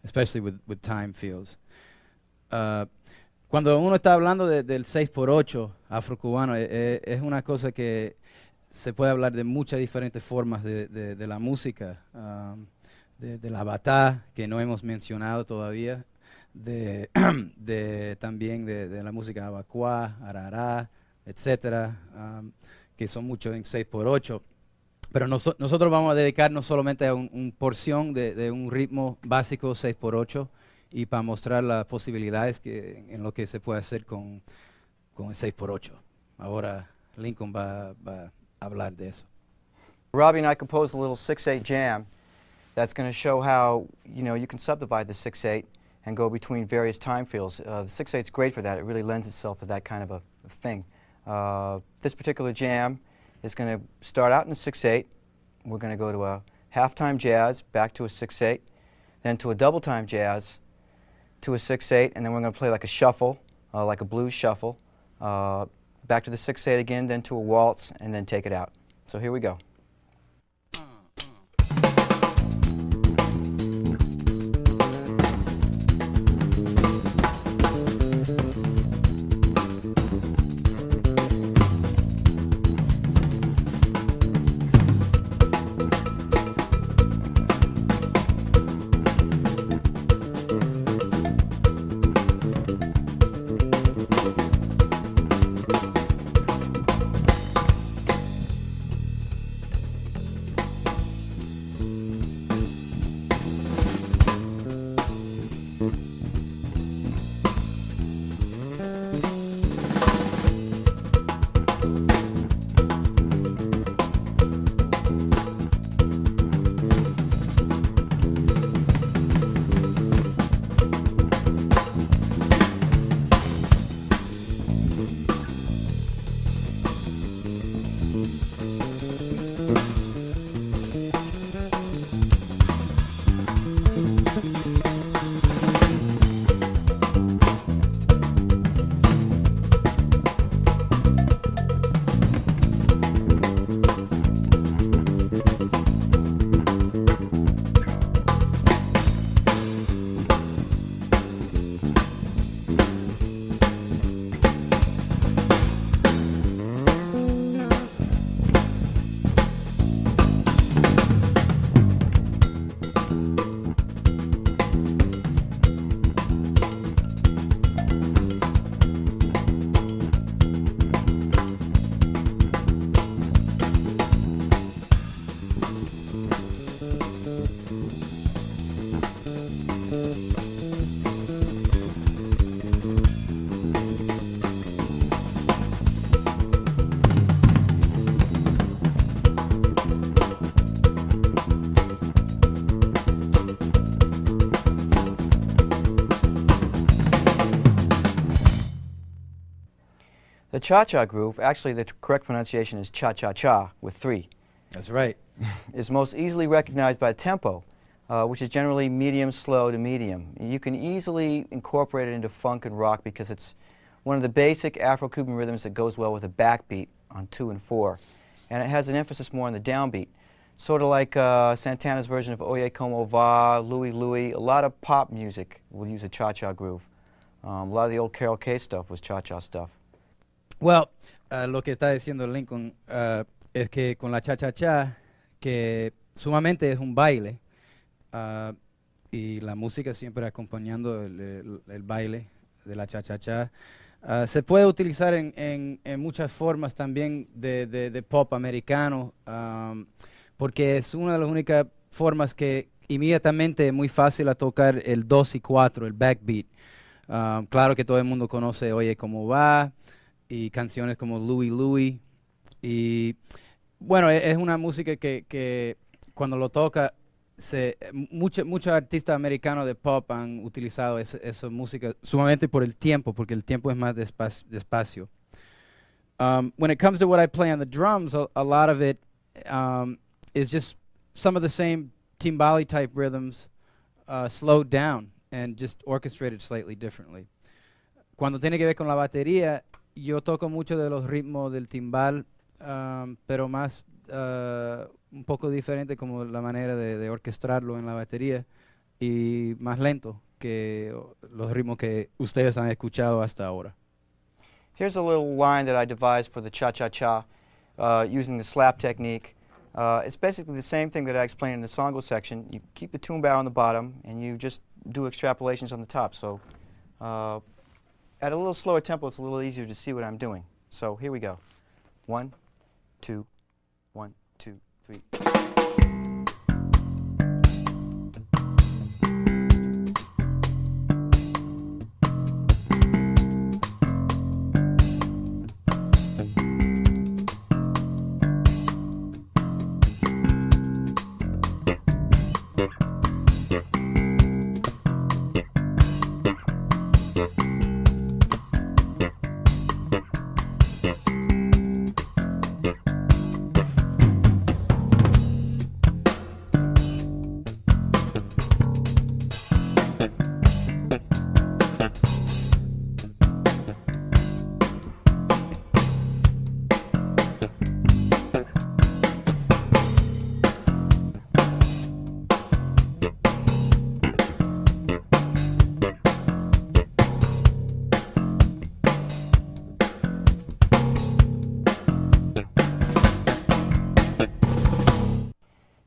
especially with time feels. Cuando uno está hablando del 6x8 afrocubano, es una cosa que se puede hablar de muchas diferentes formas de la música, de la bata, que no hemos mencionado todavía, también de la música abacua, arará, etcétera, que son muchos en 6x8. Pero nosotros vamos a dedicarnos solamente a un porción de un ritmo básico 6x8 y para mostrar las posibilidades en lo que se puede hacer con el 6x8. Ahora Lincoln va a hablar de eso. Robby and I composed a little 6/8 jam that's going to show how you can subdivide the 6/8 and go between various time fields. The 6/8 is great for that. It really lends itself to that kind of a thing. This particular jam is going to start out in a 6/8. We're going to go to a half-time jazz, back to a 6/8, then to a double-time jazz, to a 6/8, and then we're going to play like a shuffle, like a blues shuffle, back to the 6/8 again, then to a waltz, and then take it out. So here we go. The cha-cha groove, actually the correct pronunciation is cha-cha-cha with 3. That's right. Is most easily recognized by tempo, which is generally medium, slow to medium. You can easily incorporate it into funk and rock because it's one of the basic Afro-Cuban rhythms that goes well with a backbeat on 2 and 4. And it has an emphasis more on the downbeat. Sort of like Santana's version of Oye Como Va, Louie Louie. A lot of pop music will use a cha-cha groove. A lot of the old Carol Kay stuff was cha-cha stuff. Well, lo que está diciendo Lincoln es que con la cha-cha-cha, que sumamente es un baile, y la música siempre acompañando el baile de la cha-cha-cha, se puede utilizar en muchas formas también de pop americano, porque es una de las únicas formas que inmediatamente es muy fácil a tocar el 2 y 4, el backbeat. Claro que todo el mundo conoce Oye Cómo Va, y canciones como Louie Louie, y bueno, es una música que cuando lo toca, muchos artistas americanos de pop han utilizado esa música sumamente por el tiempo, porque el tiempo es más despacio. When it comes to what I play on the drums, a lot of it is just some of the same timbali type rhythms slowed down and just orchestrated slightly differently. Cuando tiene que ver con la batería, yo toco mucho de los ritmos del timbal, pero más un poco diferente como la manera de orquestarlo en la batería y más lento que los ritmos que ustedes han escuchado hasta ahora. Here's a little line that I devised for the cha-cha-cha using the slap technique. It's basically the same thing that I explained in the songo section. You keep the tune bow on the bottom and you just do extrapolations on the top. So at a little slower tempo, it's a little easier to see what I'm doing. So here we go. 1, 2, 1, 2, 3.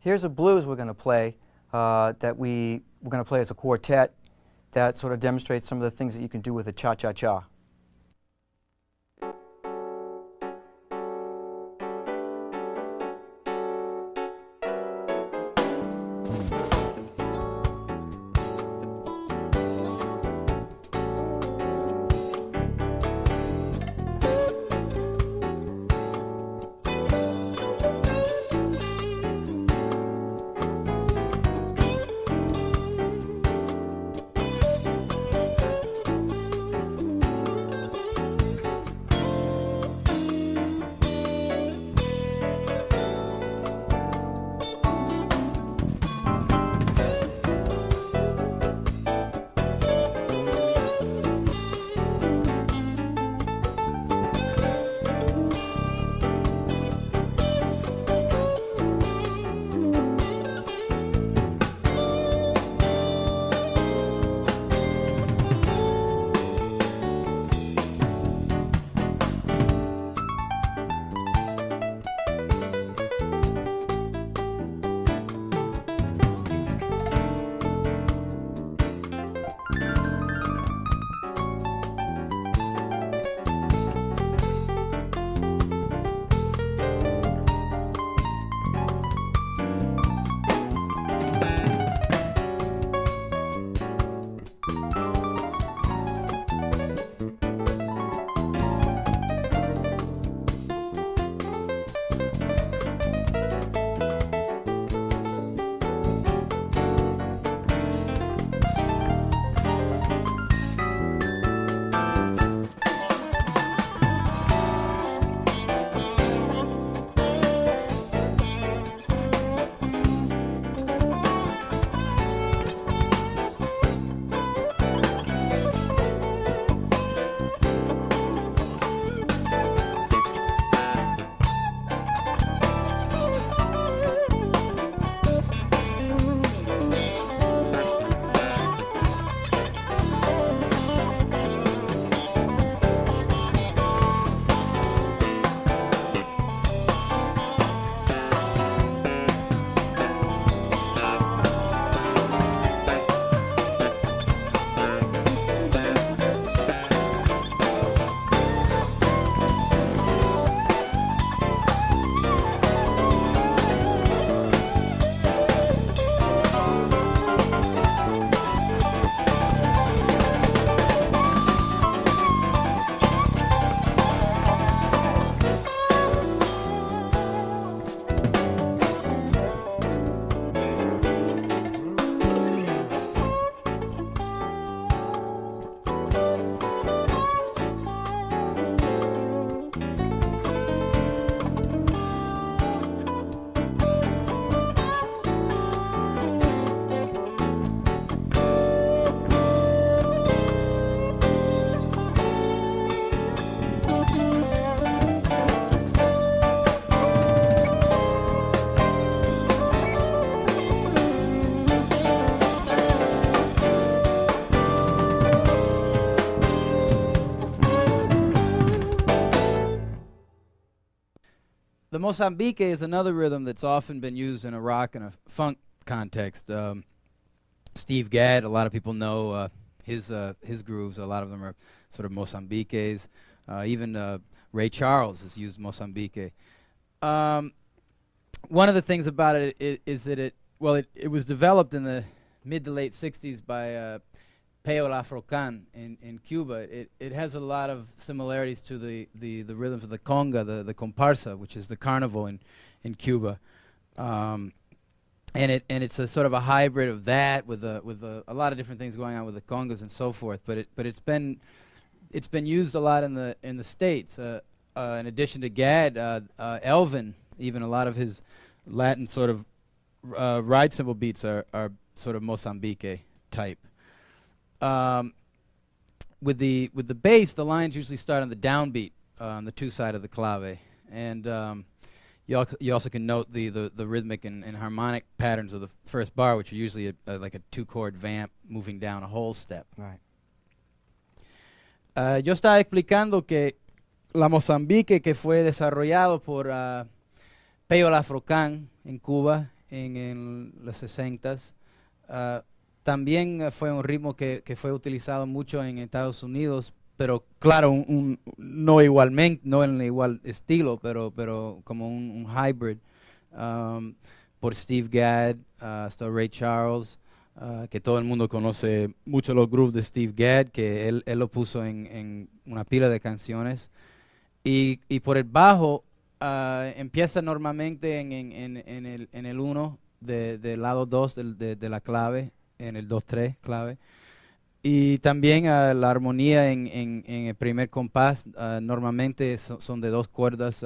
Here's a blues we're going to play that we're going to play as a quartet that sort of demonstrates some of the things that you can do with a cha-cha-cha. The Mozambique is another rhythm that's often been used in a rock and a funk context. Steve Gadd, a lot of people know his grooves. A lot of them are sort of Mozambiques. Even Ray Charles has used Mozambique. Um, One of the things about it is that it was developed in the mid to late 60s by Peo el Afro-Cuban in Cuba. It has a lot of similarities to the rhythms of the conga, the comparsa, which is the carnival in Cuba. And it's a sort of a hybrid of that with a lot of different things going on with the congas and so forth. But it's been used a lot in the States. In addition to Gad, Elvin, even a lot of his Latin sort of ride cymbal beats are sort of Mozambique type. With the bass, the lines usually start on the downbeat on the two side of the clave, and you also can note the rhythmic and harmonic patterns of the first bar, which are usually like a 2-chord vamp moving down a whole step. Right. Yo estaba explicando que la Mozambique, que fue desarrollado por Peo el Afro-Cuban en Cuba en los 60s, también fue un ritmo que fue utilizado mucho en Estados Unidos, pero claro, no igualmente, no en el igual estilo, pero como un hybrid, por Steve Gadd, hasta Ray Charles, que todo el mundo conoce mucho los grooves de Steve Gadd, que él lo puso en una pila de canciones. Y por el bajo, empieza normalmente en el 1 del lado 2 de la clave, en el 2-3 clave. Y también la armonía en el primer compás normalmente son de 2 cuerdas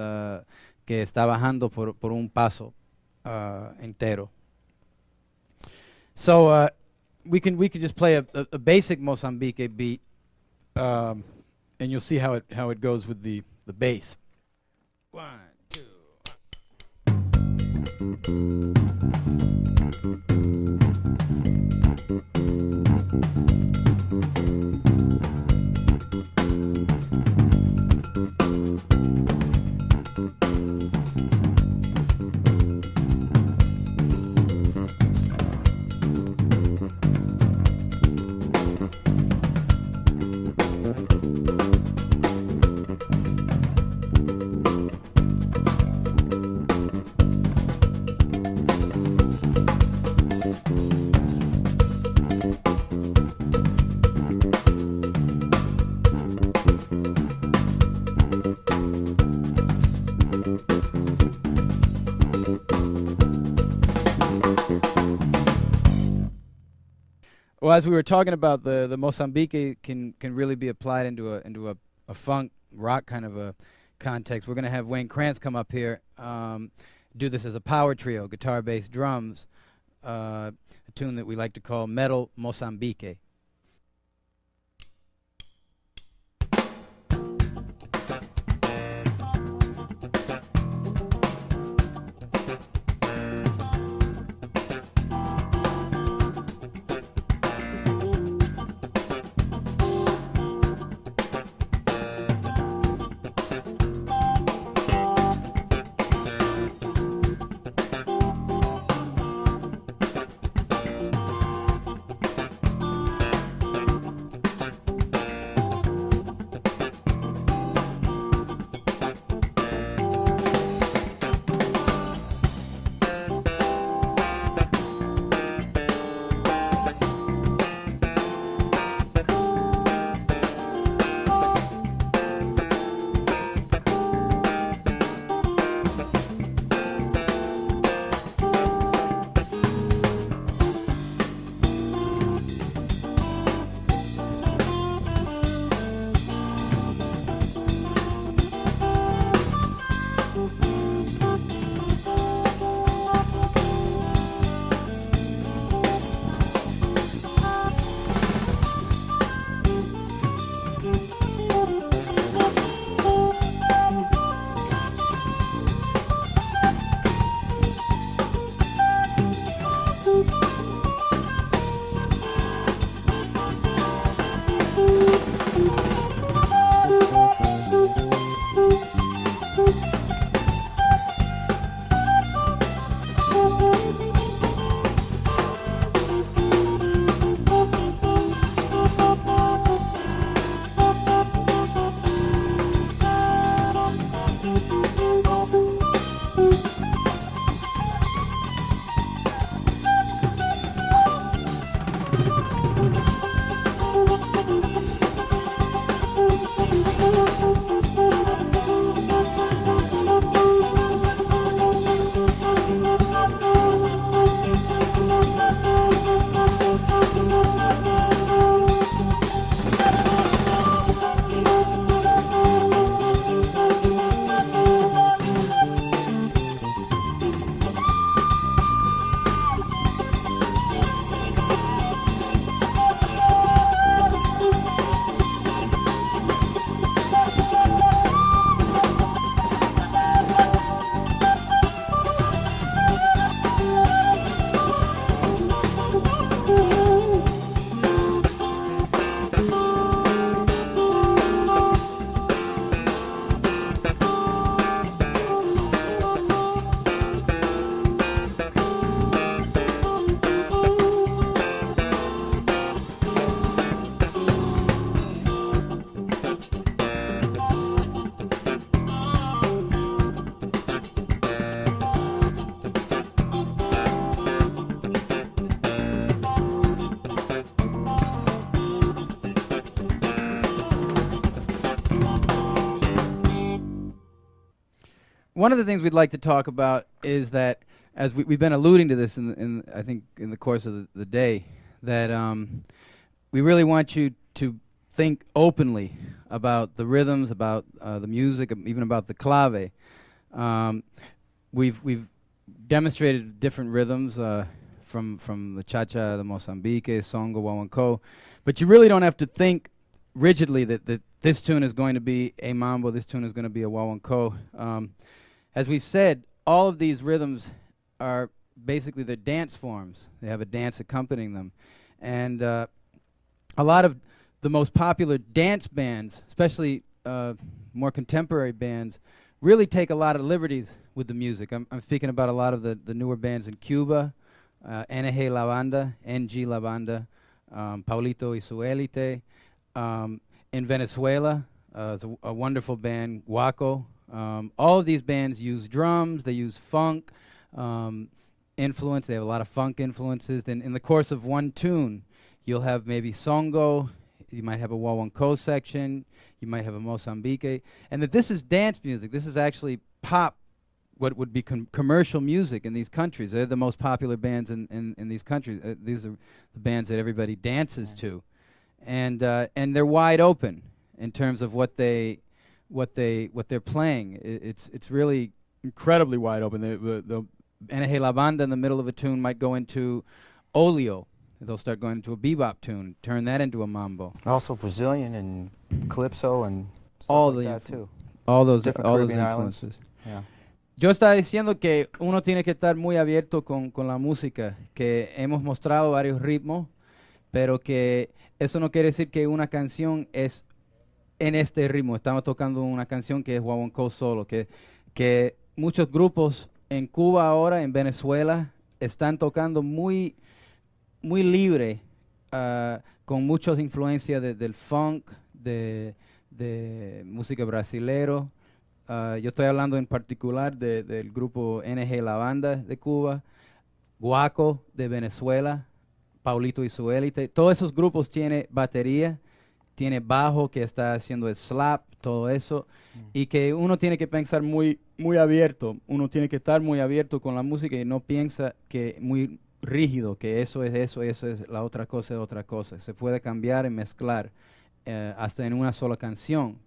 que está bajando por un paso entero. So we can just play a basic Mozambique beat, and you'll see how it goes with the bass. 1, 2. Well, as we were talking about, the Mozambique can really be applied into a funk rock kind of a context. We're going to have Wayne Krantz come up here, do this as a power trio, guitar, bass, drums, a tune that we like to call Metal Mozambique. one of the things we'd like to talk about is that, as we've been alluding to this I think in the course of the day, that we really want you to think openly about the rhythms, about the music, even about the clave. We've demonstrated different rhythms from the cha-cha, the Mozambique, songo, guaguancó, but you really don't have to think rigidly that this tune is going to be a mambo, this tune is going to be a guaguancó. As we've said, all of these rhythms are basically they're dance forms. They have a dance accompanying them. And a lot of the most popular dance bands, especially more contemporary bands, really take a lot of liberties with the music. I'm speaking about a lot of the newer bands in Cuba, NG La Banda, NG La Banda, Paulito y su Élite. In Venezuela, it's a wonderful band, Guaco. All of these bands use drums, they use funk influence, they have a lot of funk influences. Then in the course of one tune, you'll have maybe songo, you might have a guaguancó section, you might have a Mozambique, and that this is dance music. This is actually pop, what would be commercial music in these countries. They're the most popular bands in these countries. These are the bands that everybody dances to, and they're wide open in terms of what they're playing. It's really incredibly wide open. The NG La Banda in the middle of a tune might go into oleo. They'll start going into a bebop tune, turn that into a mambo. Also Brazilian and calypso and stuff all like that too. All those Caribbean influences. Yeah. Yo estaba diciendo que uno tiene que estar muy abierto con la música, que hemos mostrado varios ritmos, pero que eso no quiere decir que una canción es en este ritmo. Estamos tocando una canción que es guaguancó solo, que muchos grupos en Cuba ahora, en Venezuela, están tocando muy libre, con muchas influencias del funk, de música brasilero. Yo estoy hablando en particular del grupo NG La Banda de Cuba, Guaco de Venezuela, Paulito y su Élite. Todos esos grupos tienen batería, tiene bajo que está haciendo el slap, todo eso, y que uno tiene que pensar muy abierto. Uno tiene que estar muy abierto con la música y no piensa que muy rígido, que eso es la otra cosa es otra cosa. Se puede cambiar y mezclar hasta en una sola canción,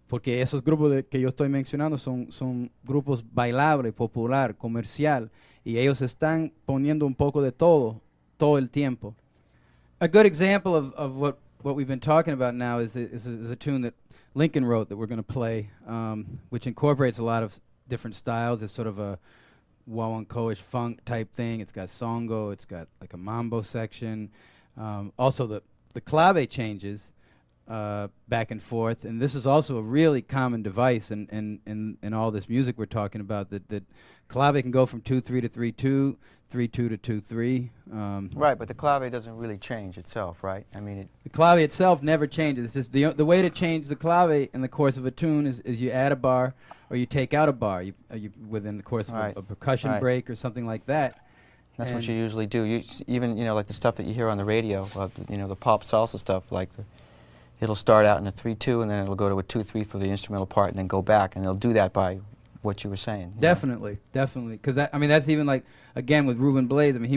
porque esos grupos que yo estoy mencionando son grupos bailables, popular, comercial, y ellos están poniendo un poco de todo el tiempo. A good example of what we've been talking about now is a tune that Lincoln wrote that we're going to play, which incorporates a lot of different styles. It's sort of a guaguancó-ish funk type thing. It's got songo, it's got like a mambo section. Also the clave changes back and forth, and this is also a really common device in all this music we're talking about, that clave can go from 2-3 to 3-2, 3-2 to 2-3. Right, but the clave doesn't really change itself, right? I mean, the clave itself never changes. It's just the way to change the clave in the course of a tune is you add a bar or you take out a bar within the course of a percussion break or something like that. That's what you usually do. Even like the stuff that you hear on the radio, the pop salsa stuff, like it'll start out in a 3-2 and then it'll go to a 2-3 for the instrumental part and then go back, and they'll do that by what you were saying. Definitely, because that's even like, again, with Ruben Blades. I mean,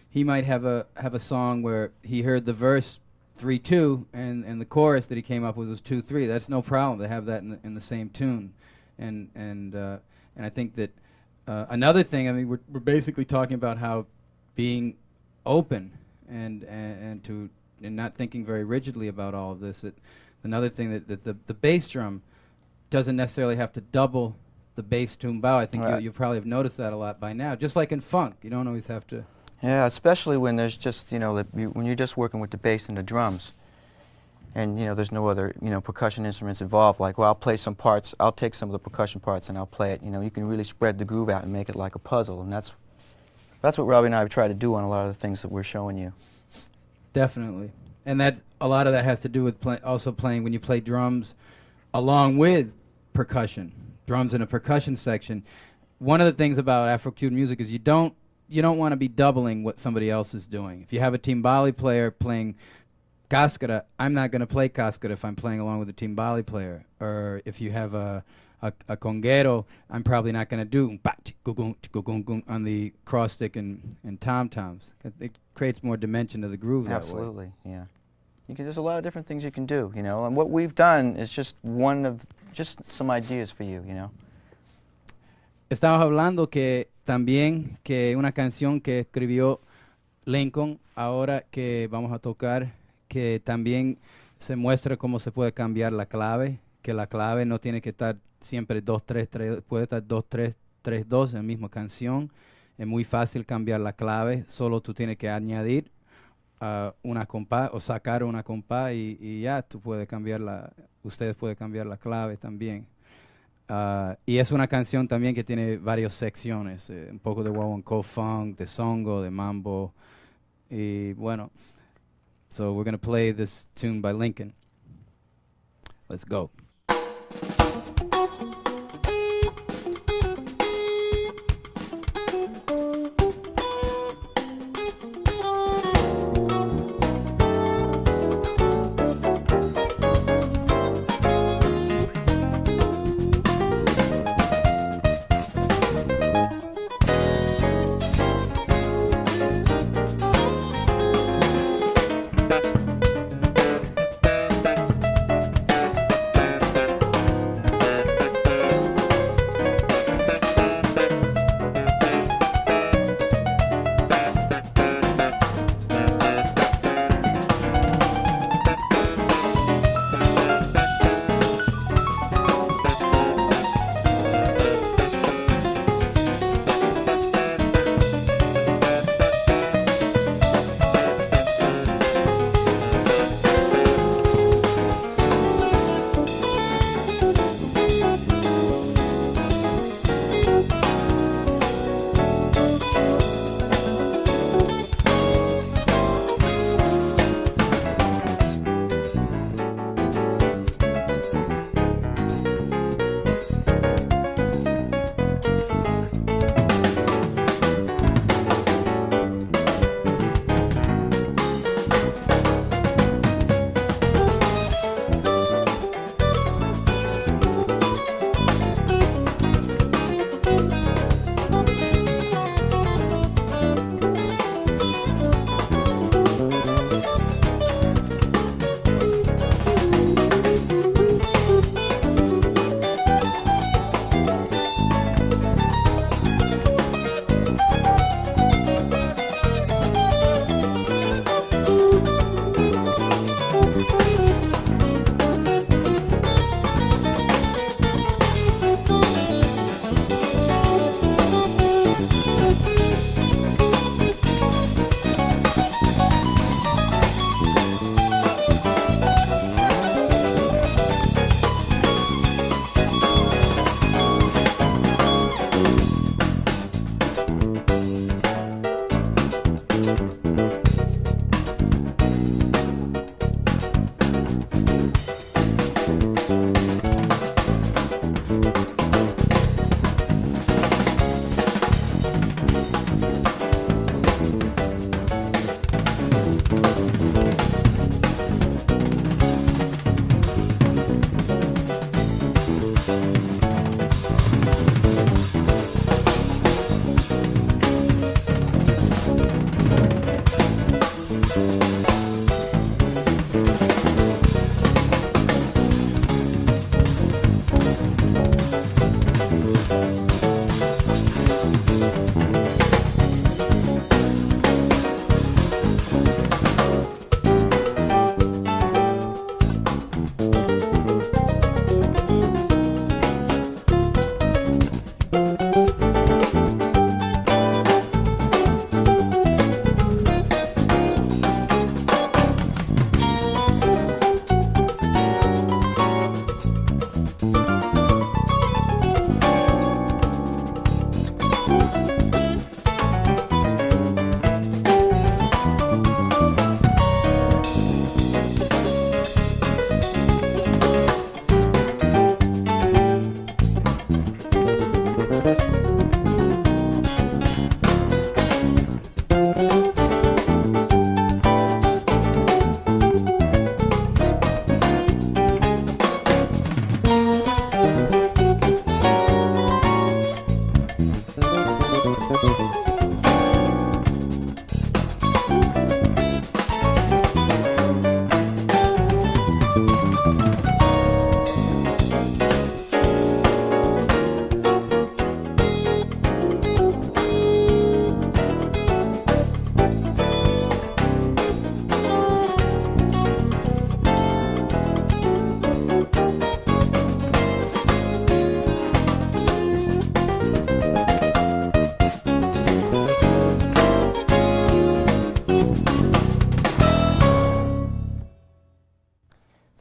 he might have a song where he heard the verse 3-2 and the chorus that he came up with was 2-3. That's no problem to have that in the same tune, and I think that another thing. I mean, we're basically talking about how being open and not thinking very rigidly about all of this. That another thing that the bass drum doesn't necessarily have to double the bass tumbao. I think you probably have noticed that a lot by now. Just like in funk, you don't always have to. Yeah, especially when there's just when you're just working with the bass and the drums, and there's no other percussion instruments involved. Like, well, I'll play some parts. I'll take some of the percussion parts and I'll play it. You can really spread the groove out and make it like a puzzle, and that's what Robby and I have tried to do on a lot of the things that we're showing you. Definitely, and that a lot of that has to do with also playing when you play drums along with percussion. Drums in a percussion section. One of the things about Afro-Cuban music is you don't want to be doubling what somebody else is doing. If you have a timbale player playing cáscara, I'm not going to play cáscara if I'm playing along with a timbali player. Or if you have a conguero, I'm probably not going to do on the cross stick and tom-toms. It creates more dimension to the groove that way. Absolutely, yeah. There's a lot of different things you can do, you know, and what we've done is just some ideas for you, you know. Estamos hablando que también que una canción que escribió Lincoln, ahora que vamos a tocar, que también se muestra cómo se puede cambiar la clave, que la clave no tiene que estar siempre 2, 3, 3, puede estar 2, 3, 3, 2 en la misma canción. Es muy fácil cambiar la clave, solo tú tienes que añadir una compás o sacar una compás y ya tú puedes ustedes pueden cambiar la clave también. Y es una canción también que tiene varias secciones, un poco de guaguancó funk, de songo, de mambo. Y bueno, so we're going to play this tune by Lincoln. Let's go.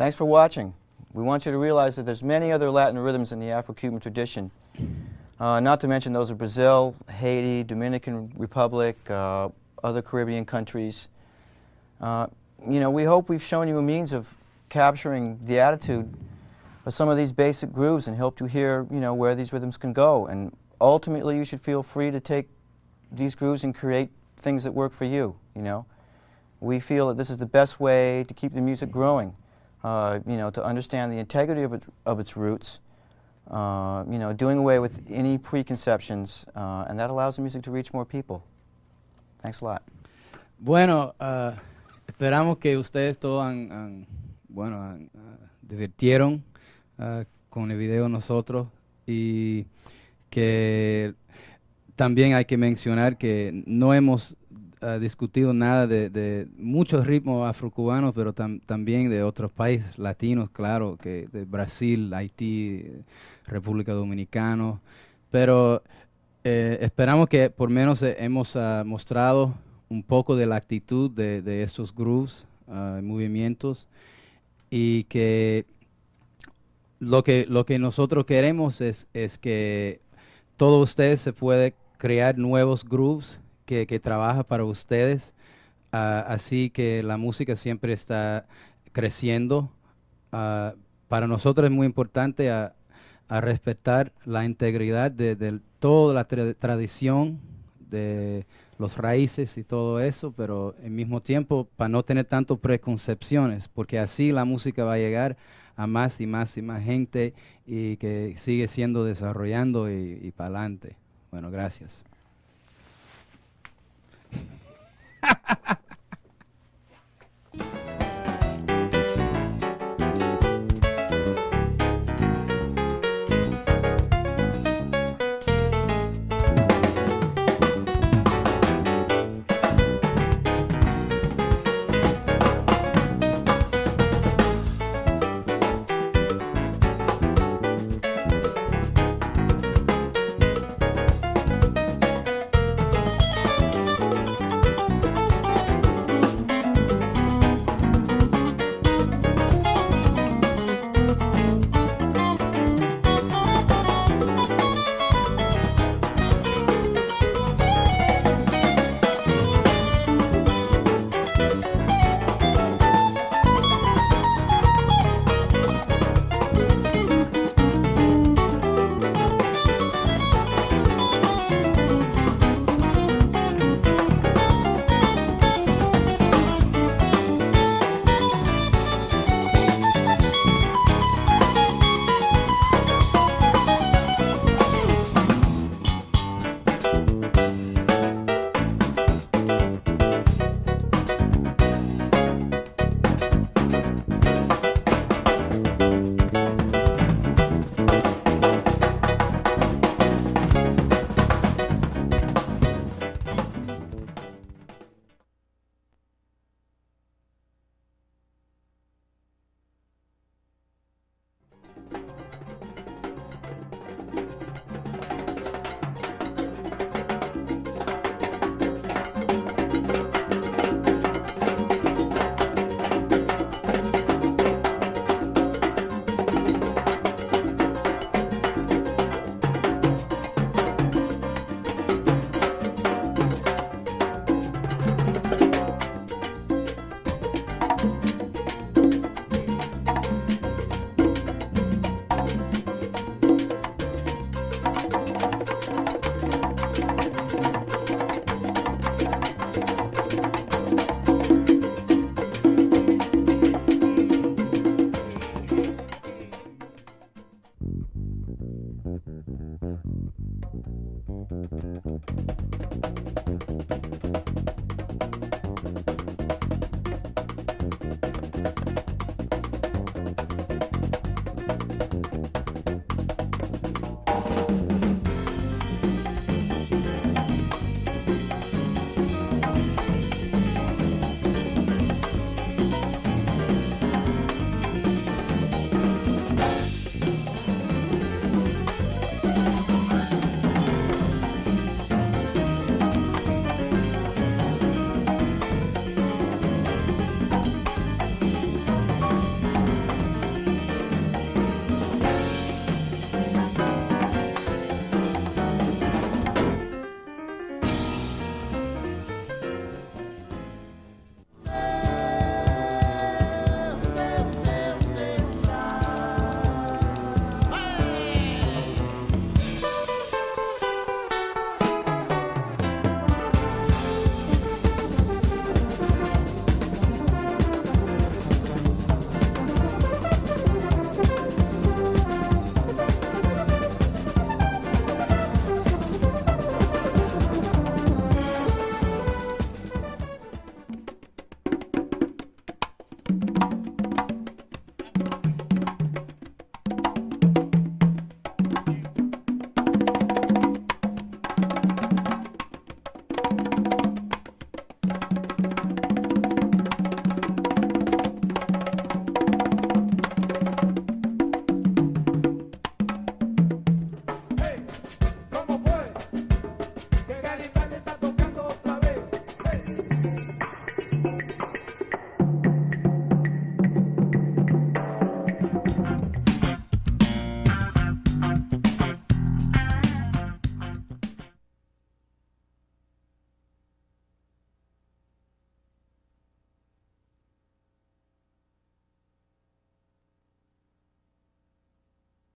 Thanks for watching. We want you to realize that there's many other Latin rhythms in the Afro-Cuban tradition. Not to mention those of Brazil, Haiti, Dominican Republic, other Caribbean countries. You know, we hope we've shown you a means of capturing the attitude of some of these basic grooves and helped you hear, you know, where these rhythms can go. And ultimately, you should feel free to take these grooves and create things that work for you, you know. We feel that this is the best way to keep the music growing, you know, to understand the integrity of its roots, you know, doing away with any preconceptions, and that allows the music to reach more people. Thanks a lot. Bueno, esperamos que ustedes todos divirtieron con el video nosotros, y que también hay que mencionar que no hemos discutido nada de muchos ritmos afrocubanos, pero también de otros países latinos, claro, que de Brasil, Haití, República Dominicana, pero esperamos que por lo menos hemos mostrado un poco de la actitud de estos grooves, movimientos, y que lo que nosotros queremos es que todos ustedes se puede crear nuevos grooves que trabaja para ustedes, así que la música siempre está creciendo. Para nosotros es muy importante a respetar la integridad de toda la tradición, de los raíces y todo eso, pero al mismo tiempo para no tener tantas preconcepciones, porque así la música va a llegar a más y más y más gente, y que sigue siendo desarrollando y para adelante. Bueno, gracias.